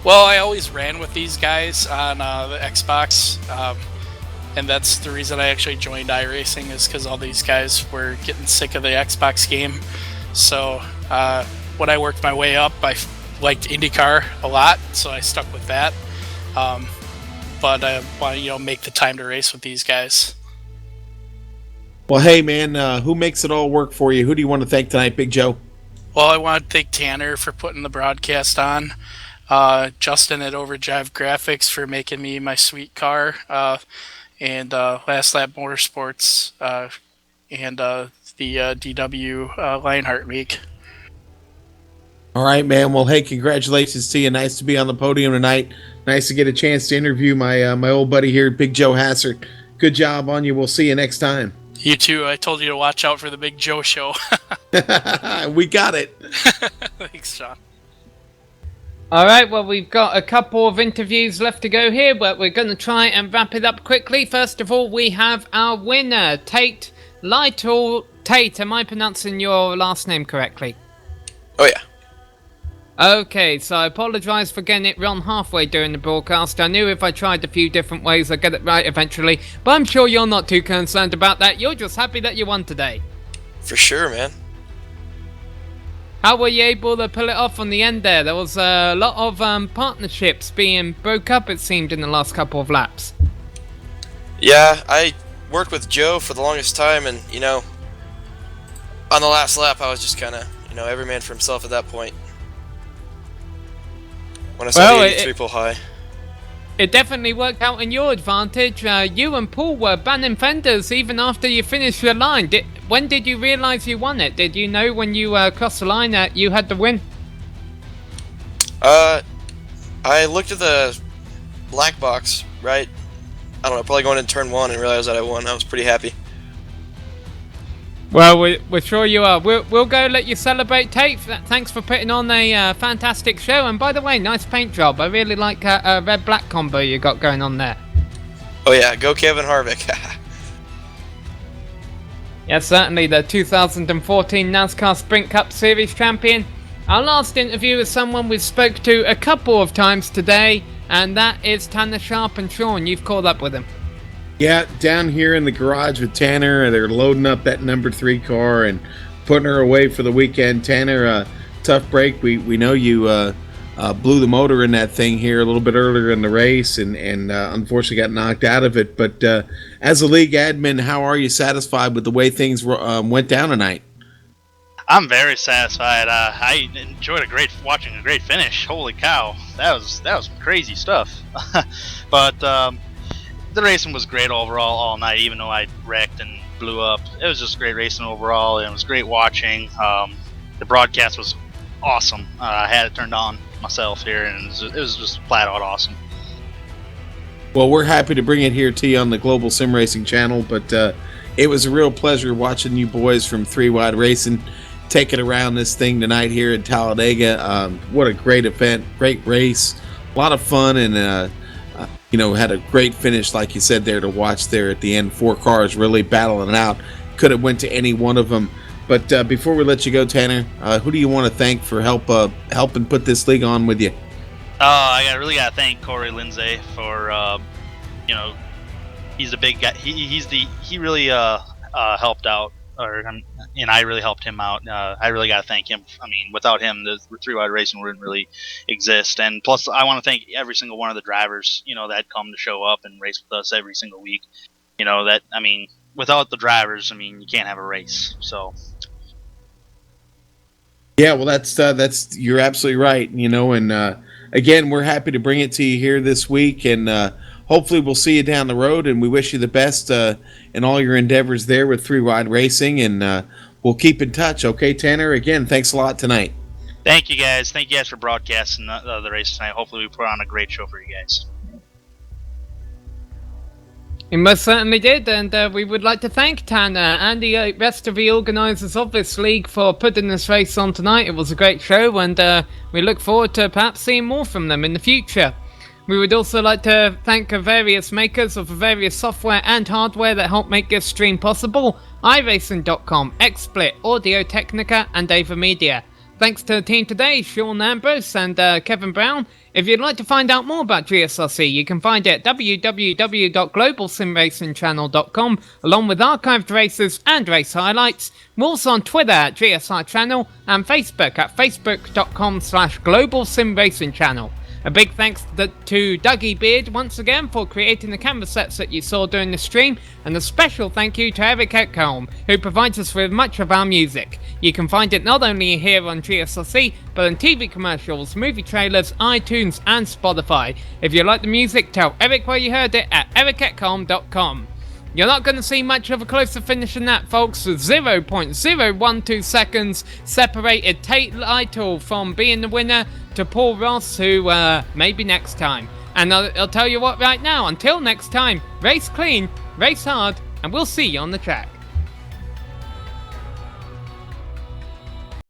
Well, I always ran with these guys on the Xbox. And that's the reason I actually joined iRacing, is because all these guys were getting sick of the Xbox game. So when I worked my way up, I liked IndyCar a lot, so I stuck with that. But I want to make the time to race with these guys. Well, hey, man, who makes it all work for you? Who do you want to thank tonight, Big Joe? Well, I want to thank Tanner for putting the broadcast on. Justin at Overdrive Graphics for making me my sweet car. And Last Lap Motorsports, and the DW Lionheart League. All right, man. Well, hey, congratulations to you. Nice to be on the podium tonight. Nice to get a chance to interview my my old buddy here, Big Joe Hassert. Good job on you. We'll see you next time. You too. I told you to watch out for the Big Joe show. We got it. Thanks, Sean. Alright, well, we've got a couple of interviews left to go here, but we're going to try and wrap it up quickly. First of all, we have our winner, Tate Lytle. Tate, am I pronouncing your last name correctly? Oh, yeah. Okay, so I apologise for getting it wrong halfway during the broadcast. I knew if I tried a few different ways I'd get it right eventually, but I'm sure you're not too concerned about that. You're just happy that you won today. For sure, man. How were you able to pull it off on the end there? There was a lot of partnerships being broke up, it seemed, in the last couple of laps. Yeah, I worked with Joe for the longest time, and, on the last lap, I was just kind of, every man for himself at that point. When I saw the 83 pull high. It definitely worked out in your advantage. You and Paul were banning fenders even after you finished the line. When did you realise you won it? Did you know when you crossed the line that you had the win? I looked at the black box, right? I don't know, probably going into turn 1 and realized that I won. I was pretty happy. Well, we're sure you are. We'll go let you celebrate, Tate. Thanks for putting on a fantastic show. And by the way, nice paint job. I really like that red-black combo you got going on there. Oh yeah, go Kevin Harvick. Yes, certainly the 2014 NASCAR Sprint Cup Series champion. Our last interview is someone we spoke to a couple of times today, and that is Tanner Sharp and Sean. You've caught up with him. Yeah, down here in the garage with Tanner, they're loading up that number 3 car and putting her away for the weekend. Tanner, tough break. We know you blew the motor in that thing here a little bit earlier in the race and unfortunately got knocked out of it. But as a league admin, how are you satisfied with the way things went down tonight? I'm very satisfied. I enjoyed watching a great finish. Holy cow, that was crazy stuff. But the racing was great overall all night, even though I wrecked and blew up. It was just great racing overall, and it was great watching. The broadcast was awesome. I had it turned on myself here, and it was just flat out awesome. Well, we're happy to bring it here to you on the Global Sim Racing channel, but it was a real pleasure watching you boys from 3 Wide Racing take it around this thing tonight here at Talladega. What a great event, great race, a lot of fun, and had a great finish, like you said there, to watch there at the end. 4 cars really battling it out. Could have went to any one of them. But before we let you go, Tanner, who do you want to thank for helping put this league on with you? I really got to thank Corey Lindsay for, he's a big guy. He really helped out, and I really helped him out. I really got to thank him. I mean, without him, the 3 Wide Racing wouldn't really exist. And plus, I want to thank every single one of the drivers, that come to show up and race with us every single week. Without the drivers, you can't have a race. So. Yeah, well, that's you're absolutely right. And again, we're happy to bring it to you here this week, and hopefully we'll see you down the road. And we wish you the best in all your endeavors there with 3 Wide Racing, and we'll keep in touch. Okay, Tanner. Again, thanks a lot tonight. Thank you guys. Thank you guys for broadcasting the race tonight. Hopefully we put on a great show for you guys. He most certainly did, and we would like to thank Tanner and the rest of the organisers of this league for putting this race on tonight. It was a great show, and we look forward to perhaps seeing more from them in the future. We would also like to thank the various makers of the various software and hardware that help make this stream possible: iRacing.com, XSplit, Audio Technica, and Ava Media. Thanks to the team today, Sean Ambrose and Kevin Brown. If you'd like to find out more about GSRC, you can find it at www.globalsimracingchannel.com, along with archived races and race highlights. We're also on Twitter at GSR Channel and Facebook at facebook.com/globalsimracingchannel. A big thanks to Dougie Beard once again for creating the camera sets that you saw during the stream, and a special thank you to Eric Ekholm, who provides us with much of our music. You can find it not only here on GSRC, but in TV commercials, movie trailers, iTunes, and Spotify. If you like the music, tell Eric where you heard it at ericekholm.com. You're not going to see much of a closer finish than that, folks, with 0.012 seconds separated Tate Lytle from being the winner to Paul Ross, who maybe next time. And I'll tell you what right now, until next time, race clean, race hard, and we'll see you on the track.